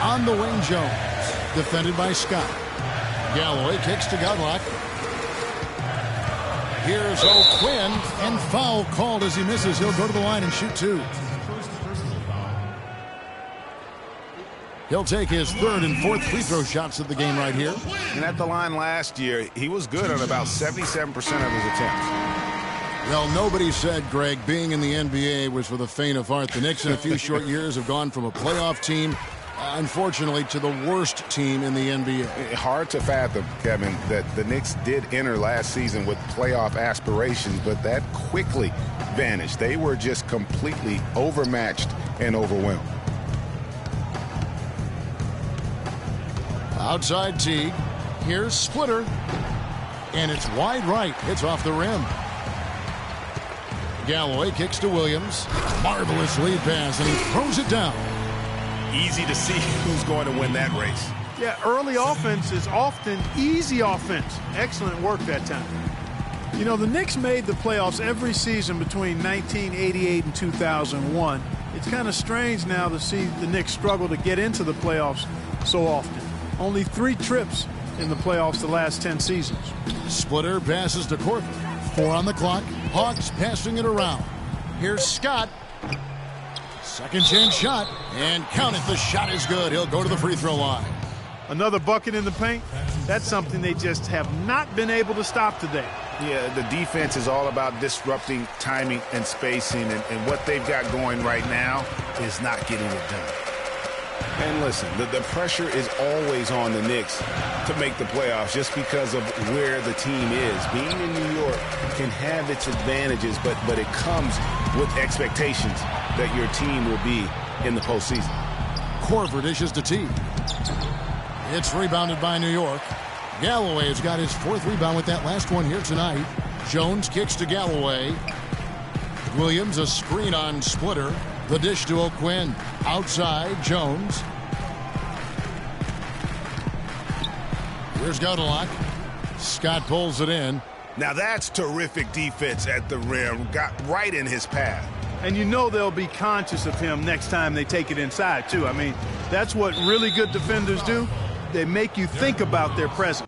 On the wing, Jones. Defended by Scott. Galloway kicks to Gaudlac. Here's O'Quinn, and foul called as he misses. He'll go to the line and shoot 2. He'll take his third and fourth free throw shots of the game right here. And at the line last year, he was good on about 77% of his attempts. Well, nobody said, Greg, being in the NBA was for the faint of heart. The Knicks in a few short years have gone from a playoff team, unfortunately, to the worst team in the NBA. Hard to fathom, Kevin, that the Knicks did enter last season with playoff aspirations, but that quickly vanished. They were just completely overmatched and overwhelmed. Outside Teague. Here's Splitter. And it's wide right. Hits off the rim. Galloway kicks to Williams. Marvelous lead pass, and he throws it down. Easy to see who's going to win that race. Yeah, early offense is often easy offense. Excellent work that time. You know, the Knicks made the playoffs every season between 1988 and 2001. It's kind of strange now to see the Knicks struggle to get into the playoffs so often. Only 3 trips in the playoffs the last 10 seasons. Splitter passes to Korver. 4 on the clock. Hawks passing it around. Here's Scott. Second chance shot. And count it. The shot is good. He'll go to the free throw line. Another bucket in the paint. That's something they just have not been able to stop today. Yeah, the defense is all about disrupting timing and spacing, and what they've got going right now is not getting it done. And listen, the pressure is always on the Knicks to make the playoffs just because of where the team is. Being in New York can have its advantages, but it comes with expectations that your team will be in the postseason. Korver dishes to Teague. It's rebounded by New York. Galloway has got his 4th rebound with that last one here tonight. Jones kicks to Galloway. Williams a screen on Splitter. The dish to O'Quinn. Outside, Jones. Here's Godalak. Scott pulls it in. Now that's terrific defense at the rim. Got right in his path. And you know they'll be conscious of him next time they take it inside, too. I mean, that's what really good defenders do. They make you think about their presence.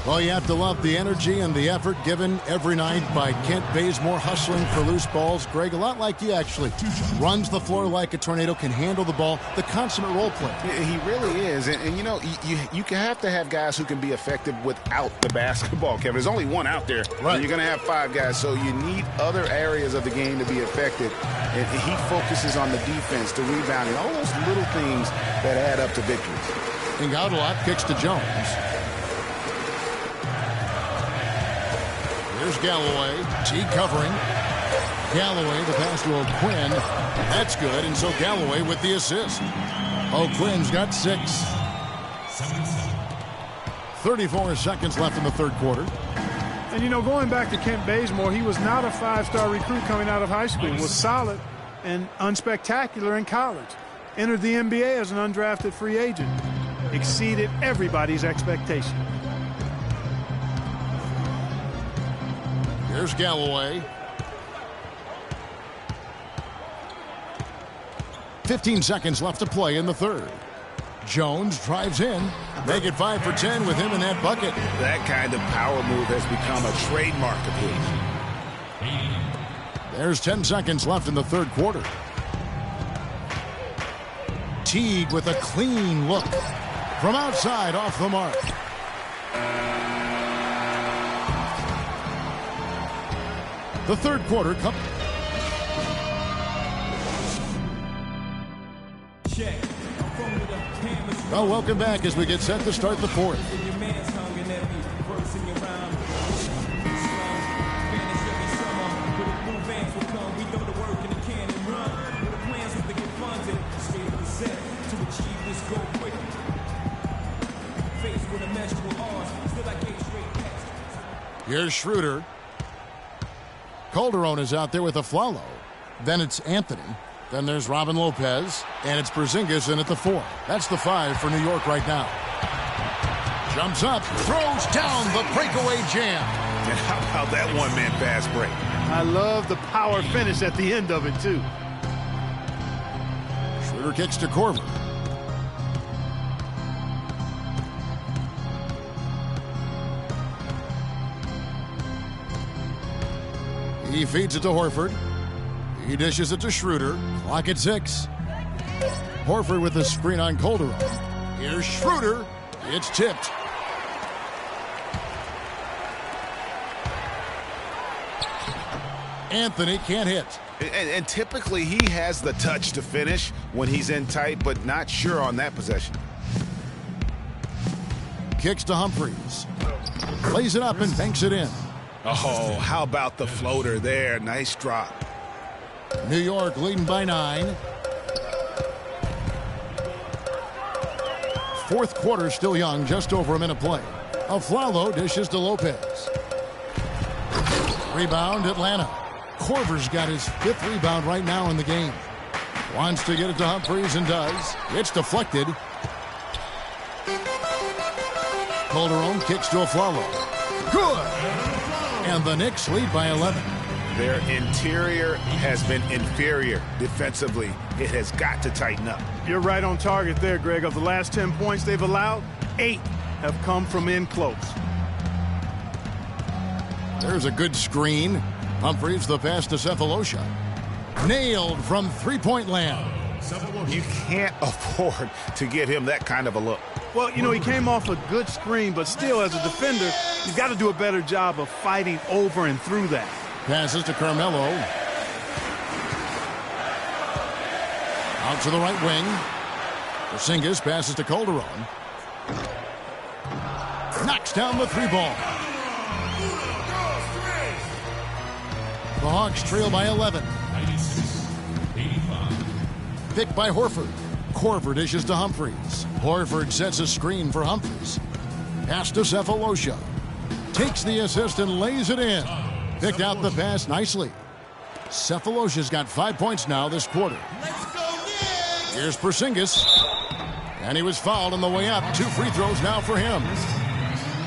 Well, you have to love the energy and the effort given every night by Kent Bazemore, hustling for loose balls. Greg, a lot like you, actually. Runs the floor like a tornado, can handle the ball, the consummate role player. He really is. And you know, you have to have guys who can be effective without the basketball, Kevin. There's only one out there. Right. And you're going to have 5 guys, so you need other areas of the game to be effective. And he focuses on the defense, the rebounding, all those little things that add up to victories. Iguodala kicks to Jones. Here's Galloway. T covering. Galloway, the pass to O'Quinn. That's good, and so Galloway with the assist. O'Quinn's got 6. 34 seconds left in the third quarter. And, you know, going back to Kent Bazemore, he was not a 5-star recruit coming out of high school. Was solid and unspectacular in college. Entered the NBA as an undrafted free agent. Exceeded everybody's expectation. Here's Galloway. 15 seconds left to play in the third. Jones drives in. Make it 5 for 10 with him in that bucket. That kind of power move has become a trademark of his. There's 10 seconds left in the third quarter. Teague with a clean look. From outside, off the mark. The third quarter comes. Well, welcome back as we get set to start the fourth. Here's Schroeder. Calderon is out there with Afflalo. Then it's Anthony. Then there's Robin Lopez. And it's Porzingis in at the 4. That's the 5 for New York right now. Jumps up, throws down the breakaway jam. And how about that one-man fast break? I love the power finish at the end of it, too. Schroeder kicks to Korver. He feeds it to Horford. He dishes it to Schroeder. Clock at 6. Horford with the screen on Calderon. Here's Schroeder. It's tipped. Anthony can't hit. And typically he has the touch to finish when he's in tight, but not sure on that possession. Kicks to Humphries. Lays it up and banks it in. Oh, how about the floater there? Nice drop. New York leading by 9. Fourth quarter still young, just over a minute play. Afflalo dishes to Lopez. Rebound Atlanta. Korver's got his 5th rebound right now in the game. Wants to get it to Humphries and does. It's deflected. Calderon kicks to Afflalo. Good! And the Knicks lead by 11. Their interior has been inferior defensively. It has got to tighten up. You're right on target there, Greg. Of the last 10 points they've allowed, 8 have come from in close. There's a good screen. Humphries the pass to Cephalosha. Nailed from three-point land. You can't afford to give him that kind of a look. Well, you know, he came off a good screen, but still, as a defender, you've got to do a better job of fighting over and through that. Passes to Carmelo. Out to the right wing. Porzingis passes to Calderon. Knocks down the 3 ball. The Hawks trail by 11. Picked by Horford. Korver dishes to Humphries. Horford sets a screen for Humphries. Pass to Cephalosha. Takes the assist and lays it in. Picked out the pass nicely. Cephalosha's got 5 points now this quarter. Here's Porzingis. And he was fouled on the way up. 2 free throws now for him.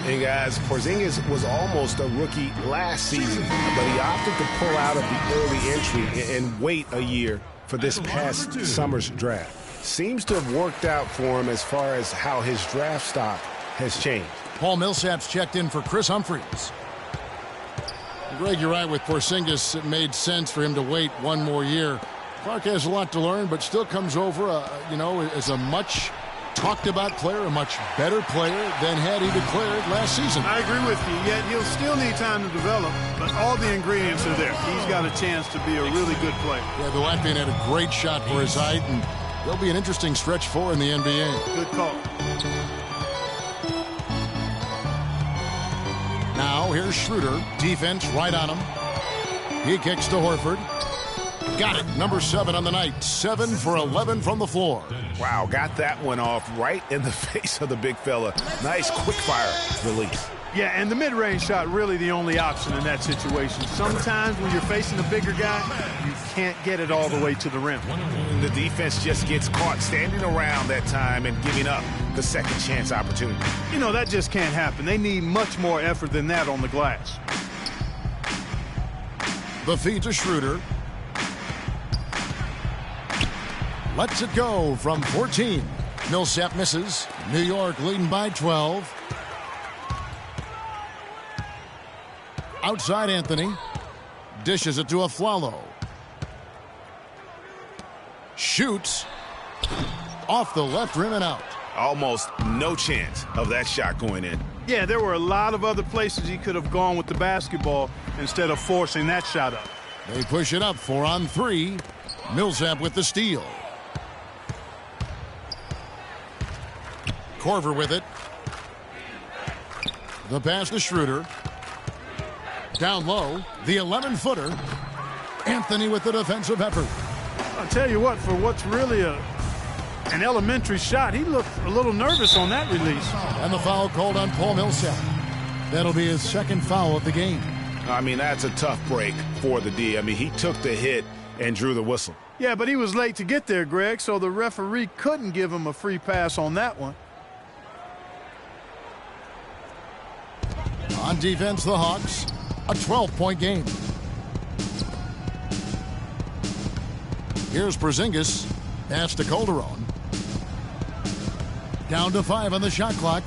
Hey, guys, Porzingis was almost a rookie last season, but he opted to pull out of the early entry and wait a year for this past summer's draft. Seems to have worked out for him as far as how his draft stock has changed. Paul Millsap's checked in for Chris Humphries. Greg, you're right with Porzingis. It made sense for him to wait one more year. Clark has a lot to learn, but still comes over, as a much talked about player, a much better player than had he declared last season. I agree with you, yet he'll still need time to develop, but all the ingredients are there. He's got a chance to be a really good player. Yeah, the Latvian had a great shot for his height, and there'll be an interesting stretch for in the NBA. Good call. Now here's Schroeder. Defense right on him. He kicks to Horford. Got it. Number 7 on the night. 7 for 11 from the floor. Wow, got that one off right in the face of the big fella. Nice quick fire release. Yeah, and the mid-range shot really the only option in that situation. Sometimes when you're facing a bigger guy, you can't get it all the way to the rim. The defense just gets caught standing around that time and giving up the second chance opportunity. You know, that just can't happen. They need much more effort than that on the glass. The feed to Schroeder. Lets it go from 14. Millsap misses. New York leading by 12. Outside Anthony. Dishes it to Afflalo. Shoots. Off the left rim and out. Almost no chance of that shot going in. Yeah, there were a lot of other places he could have gone with the basketball instead of forcing that shot up. They push it up 4 on 3. Millsap with the steal. Korver with it. The pass to Schroeder. Down low, the 11-footer. Anthony with the defensive effort. I'll tell you what, for what's really an elementary shot, he looked a little nervous on that release. And the foul called on Paul Millsap. That'll be his second foul of the game. I mean, that's a tough break for the D. I mean, he took the hit and drew the whistle. Yeah, but he was late to get there, Greg, so the referee couldn't give him a free pass on that one. On defense, the Hawks, a 12-point game. Here's Porzingis. Pass to Calderon. Down to 5 on the shot clock.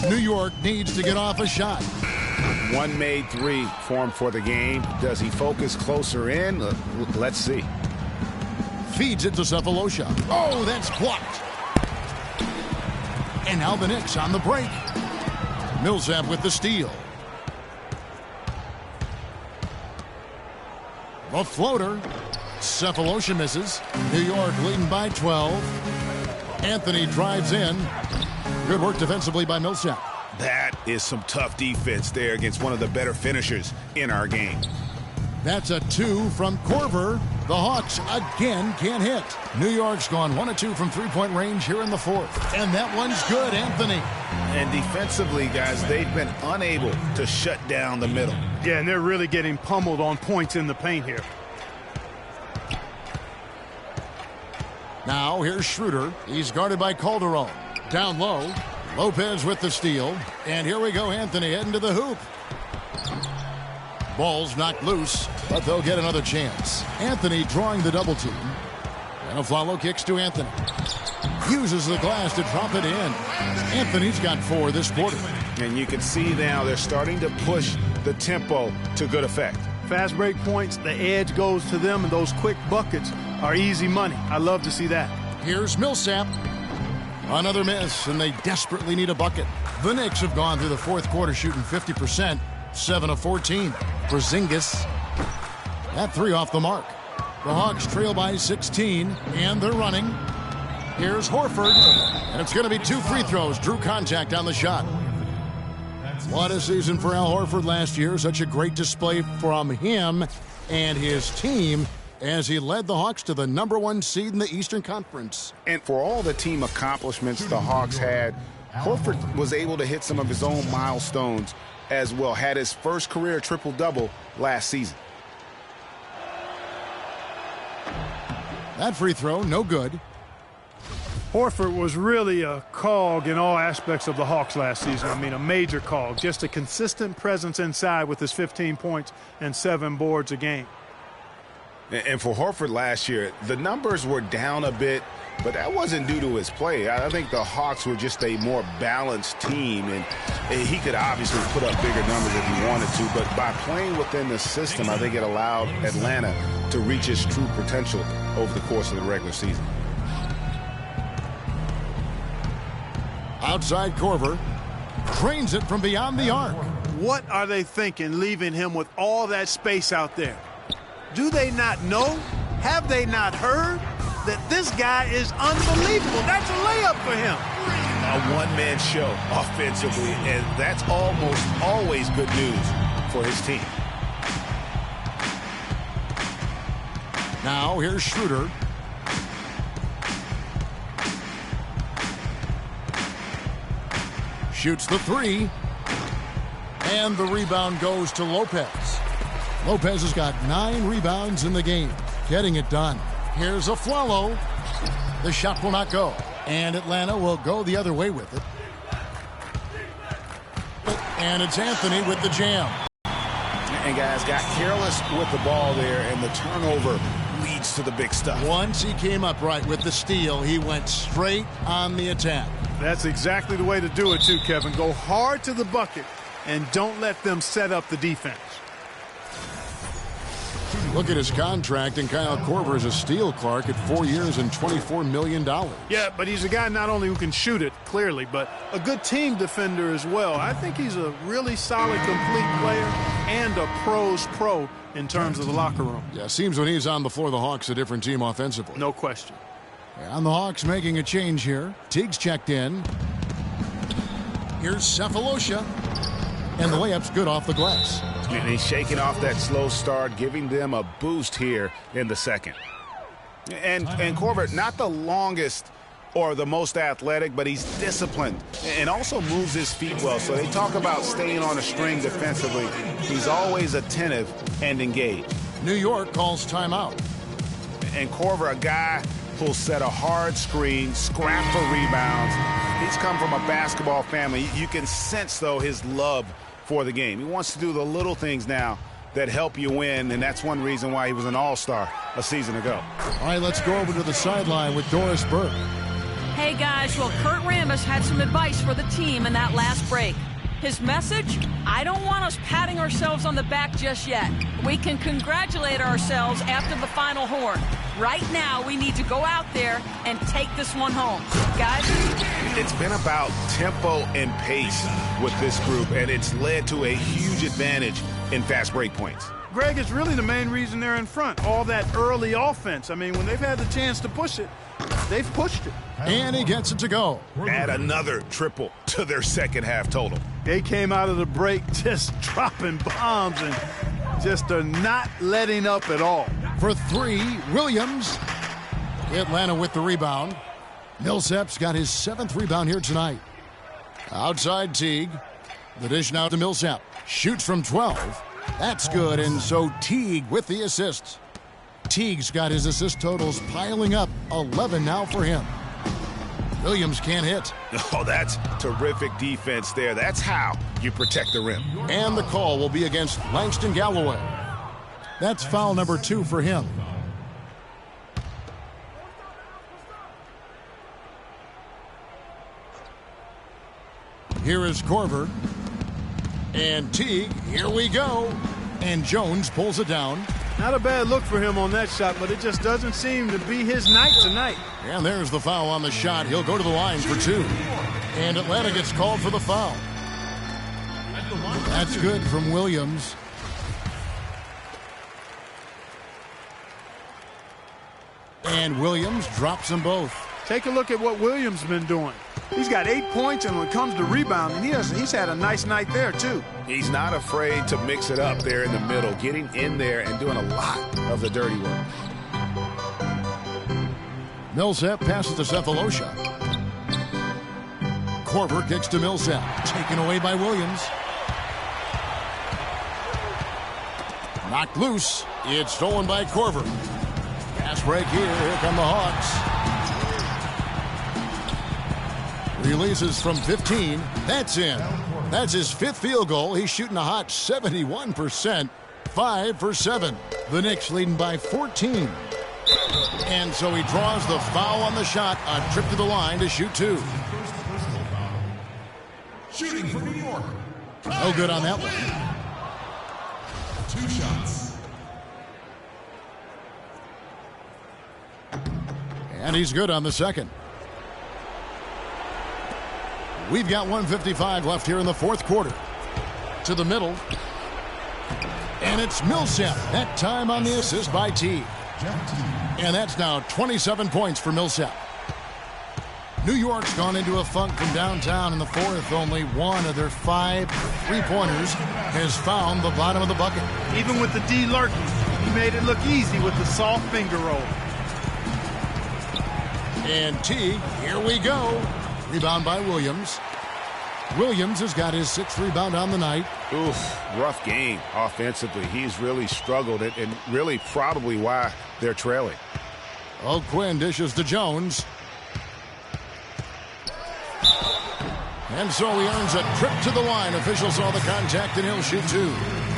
New York needs to get off a shot. One made 3 for him for the game. Does he focus closer in? Let's see. Feeds it to Cephalosha. Oh, that's blocked. And now the Knicks on the break. Millsap with the steal. The floater. Cephalosha misses. New York leading by 12. Anthony drives in. Good work defensively by Millsap. That is some tough defense there against one of the better finishers in our game. That's a 2 from Korver. The Hawks again can't hit. New York's gone 1 of 2 from three-point range here in the 4th. And that one's good, Anthony. And defensively, guys, they've been unable to shut down the middle. Yeah, and they're really getting pummeled on points in the paint here. Now here's Schroeder. He's guarded by Calderon. Down low. Lopez with the steal. And here we go, Anthony heading to the hoop. Ball's knocked loose, but they'll get another chance. Anthony drawing the double team. And Afflalo kicks to Anthony. Uses the glass to drop it in. Anthony's got 4 this quarter. And you can see now they're starting to push the tempo to good effect. Fast break points, the edge goes to them, and those quick buckets are easy money. I love to see that. Here's Millsap. Another miss, and they desperately need a bucket. The Knicks have gone through the 4th quarter shooting 50%, 7 of 14. Porzingis. That 3 off the mark. The Hawks trail by 16, and they're running. Here's Horford, and it's going to be 2 free throws. Drew contact on the shot. What a season for Al Horford last year. Such a great display from him and his team as he led the Hawks to the #1 seed in the Eastern Conference. And for all the team accomplishments the Hawks had, Horford was able to hit some of his own milestones as well. Had his first career triple-double last season. That free throw, no good. Horford was really a cog in all aspects of the Hawks last season. I mean, a major cog. Just a consistent presence inside with his 15 points and 7 boards a game. And for Horford last year, the numbers were down a bit, but that wasn't due to his play. I think the Hawks were just a more balanced team, and he could obviously put up bigger numbers if he wanted to, but by playing within the system, I think it allowed Atlanta to reach its true potential over the course of the regular season. Outside Korver trains it from beyond the arc. What are they thinking, leaving him with all that space out there? Do they not know? Have they not heard that this guy is unbelievable? That's a layup for him. A one-man show offensively, and that's almost always good news for his team. Now here's Schroeder. Shoots the three. And the rebound goes to Lopez. Lopez has got 9 rebounds in the game. Getting it done. Here's Afflalo. The shot will not go. And Atlanta will go the other way with it. And it's Anthony with the jam. And guys got careless with the ball there, and the turnover leads to the big stuff. Once he came up right with the steal, he went straight on the attack. That's exactly the way to do it too, Kevin. Go hard to the bucket and don't let them set up the defense. Look at his contract, and Kyle Korver is a steal clerk at 4 years and $24 million. Yeah, but he's a guy not only who can shoot it, clearly, but a good team defender as well. I think he's a really solid, complete player and a pro's pro in terms of the locker room. Yeah, seems when he's on the floor, the Hawks a different team offensively. No question. And the Hawks making a change here. Teague's checked in. Here's Cephalosha. And the layup's good off the glass. And he's shaking off that slow start, giving them a boost here in the second. And Korver, not the longest or the most athletic, but he's disciplined and also moves his feet well. So they talk about staying on a string defensively. He's always attentive and engaged. New York calls timeout. And Korver, a guy who'll set a hard screen, scrap for rebounds. He's come from a basketball family. You can sense, though, his love for the game. He wants to do the little things now that help you win, and that's one reason why he was an all-star a season ago. All right, let's go over to the sideline with Doris Burke. Hey, guys, well, Kurt Rambis had some advice for the team in that last break. His message? I don't want us patting ourselves on the back just yet. We can congratulate ourselves after the final horn. Right now, we need to go out there and take this one home. Guys? It's been about tempo and pace with this group, and it's led to a huge advantage in fast break points. Greg, it's really the main reason they're in front. All that early offense. I mean, when they've had the chance to push it, they've pushed it. And he gets it to go. Add another triple to their second half total. They came out of the break just dropping bombs and just are not letting up at all. For three, Williams. Atlanta with the rebound. Millsap's got his 7th rebound here tonight. Outside Teague. The dish now to Millsap. Shoots from 12. That's good, and so Teague with the assist. Teague's got his assist totals piling up. 11 now for him. Williams can't hit. Oh, that's terrific defense there. That's how you protect the rim. And the call will be against Langston Galloway. That's foul number 2 for him. Here is Korver. And Teague, here we go. And Jones pulls it down. Not a bad look for him on that shot, but it just doesn't seem to be his night tonight. And there's the foul on the shot. He'll go to the line for 2. And Atlanta gets called for the foul. That's good from Williams. And Williams drops them both. Take a look at what Williams has been doing. He's got 8 points, and when it comes to rebounding, he's had a nice night there, too. He's not afraid to mix it up there in the middle, getting in there and doing a lot of the dirty work. Millsap passes to Cephalosha. Korver kicks to Millsap. Taken away by Williams. Knocked loose. It's stolen by Korver. Fast break here. Here come the Hawks. Releases from 15. That's in. That's his 5th field goal. He's shooting a hot 71%. 5 for 7. The Knicks leading by 14. And so he draws the foul on the shot, a trip to the line to shoot 2. Shooting for New York. No good on that one. 2 shots. And he's good on the second. We've got 1:55 left here in the fourth quarter. To the middle. And it's Millsap. That time on the assist by T. And that's now 27 points for Millsap. New York's gone into a funk from downtown in the fourth. Only one of their 5 3-pointers has found the bottom of the bucket. Even with the D lurking, he made it look easy with the soft finger roll. And T, here we go. Rebound by Williams. Williams has got his 6th rebound on the night. Oof, rough game offensively. He's really struggled and really probably why they're trailing. Quinn dishes to Jones. And so he earns a trip to the line. Officials saw the contact and he'll shoot 2.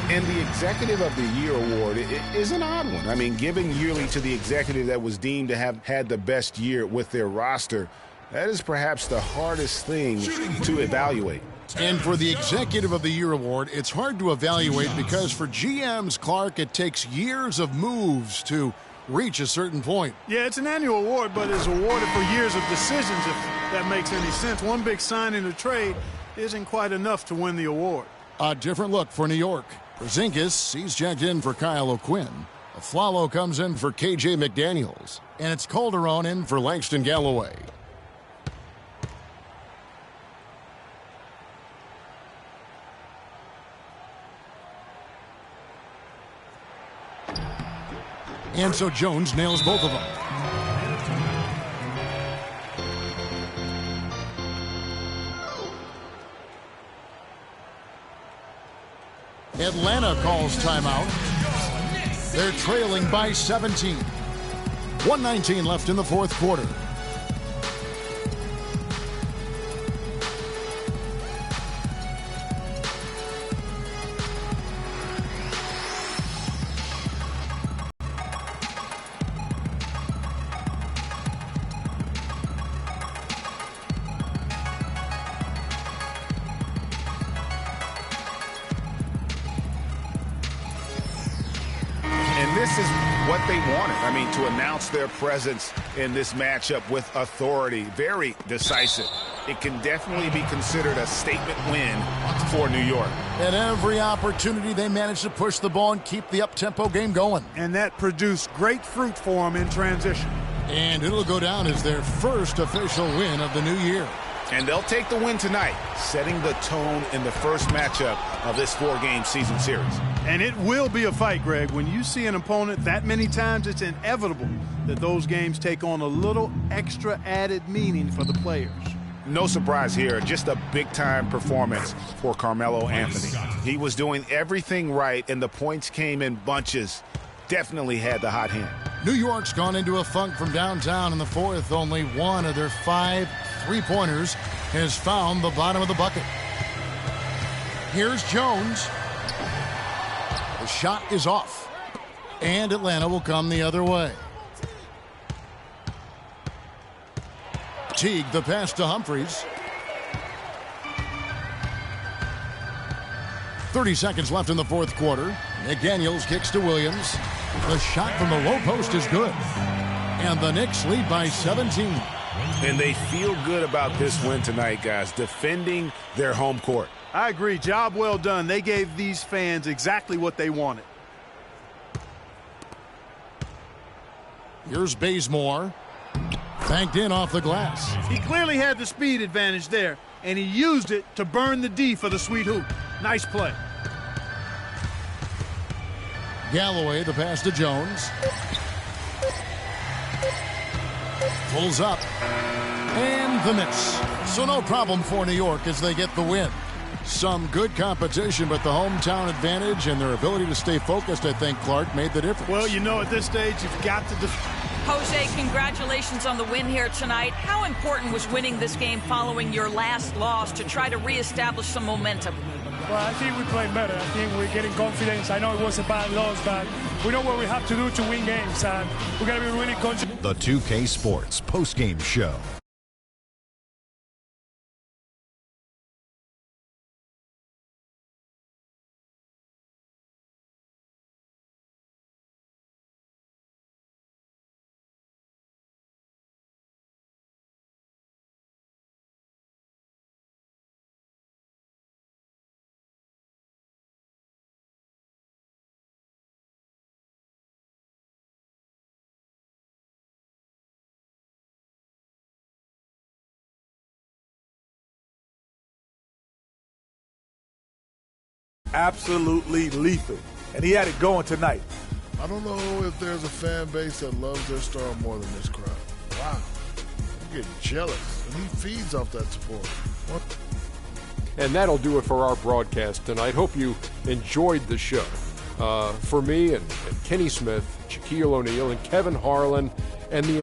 And the Executive of the Year award is an odd one. I mean, giving yearly to the executive that was deemed to have had the best year with their roster, that is perhaps the hardest thing to evaluate. And for the Executive of the Year award, it's hard to evaluate because for GMs, Clark, it takes years of moves to reach a certain point. Yeah, it's an annual award, but it's awarded for years of decisions, if that makes any sense. One big signing or trade isn't quite enough to win the award. A different look for New York. Porzingis, he's checked in for Kyle O'Quinn. Aflalo comes in for KJ McDaniels. And it's Calderon in for Langston Galloway. And so Jones nails both of them. Atlanta calls timeout. They're trailing by 17. 1:19 left in the fourth quarter. This is what they wanted. I mean, to announce their presence in this matchup with authority. Very decisive. It can definitely be considered a statement win for New York. At every opportunity, they managed to push the ball and keep the up-tempo game going. And that produced great fruit for them in transition. And it'll go down as their first official win of the new year. And they'll take the win tonight, setting the tone in the first matchup of this 4-game season series. And it will be a fight, Greg. When you see an opponent that many times, it's inevitable that those games take on a little extra added meaning for the players. No surprise here, just a big-time performance for Carmelo Anthony. He was doing everything right, and the points came in bunches. Definitely had the hot hand. New York's gone into a funk from downtown in the fourth. Only one of their 5 3-pointers has found the bottom of the bucket. Here's Jones. The shot is off. And Atlanta will come the other way. Teague, the pass to Humphries. 30 seconds left in the fourth quarter. McDaniels kicks to Williams. The shot from the low post is good. And the Knicks lead by 17. And they feel good about this win tonight, guys, defending their home court. I agree. Job well done. They gave these fans exactly what they wanted. Here's Bazemore. Banked in off the glass. He clearly had the speed advantage there, and he used it to burn the D for the sweet hoop. Nice play. Galloway, the pass to Jones. Pulls up. And the miss. So no problem for New York as they get the win. Some good competition, but the hometown advantage and their ability to stay focused, I think, Clark, made the difference. Well, you know, at this stage, you've got to... Jose, congratulations on the win here tonight. How important was winning this game following your last loss to try to reestablish some momentum? Well, I think we played better. I think we're getting confidence. I know it was a bad loss, but we know what we have to do to win games, and we got to be really conscious. The 2K Sports postgame show. Absolutely lethal. And he had it going tonight. I don't know if there's a fan base that loves their star more than this crowd. Wow. I'm getting jealous. And he feeds off that support. What? And that'll do it for our broadcast tonight. Hope you enjoyed the show. For me and Kenny Smith, Shaquille O'Neal, and Kevin Harlan, and the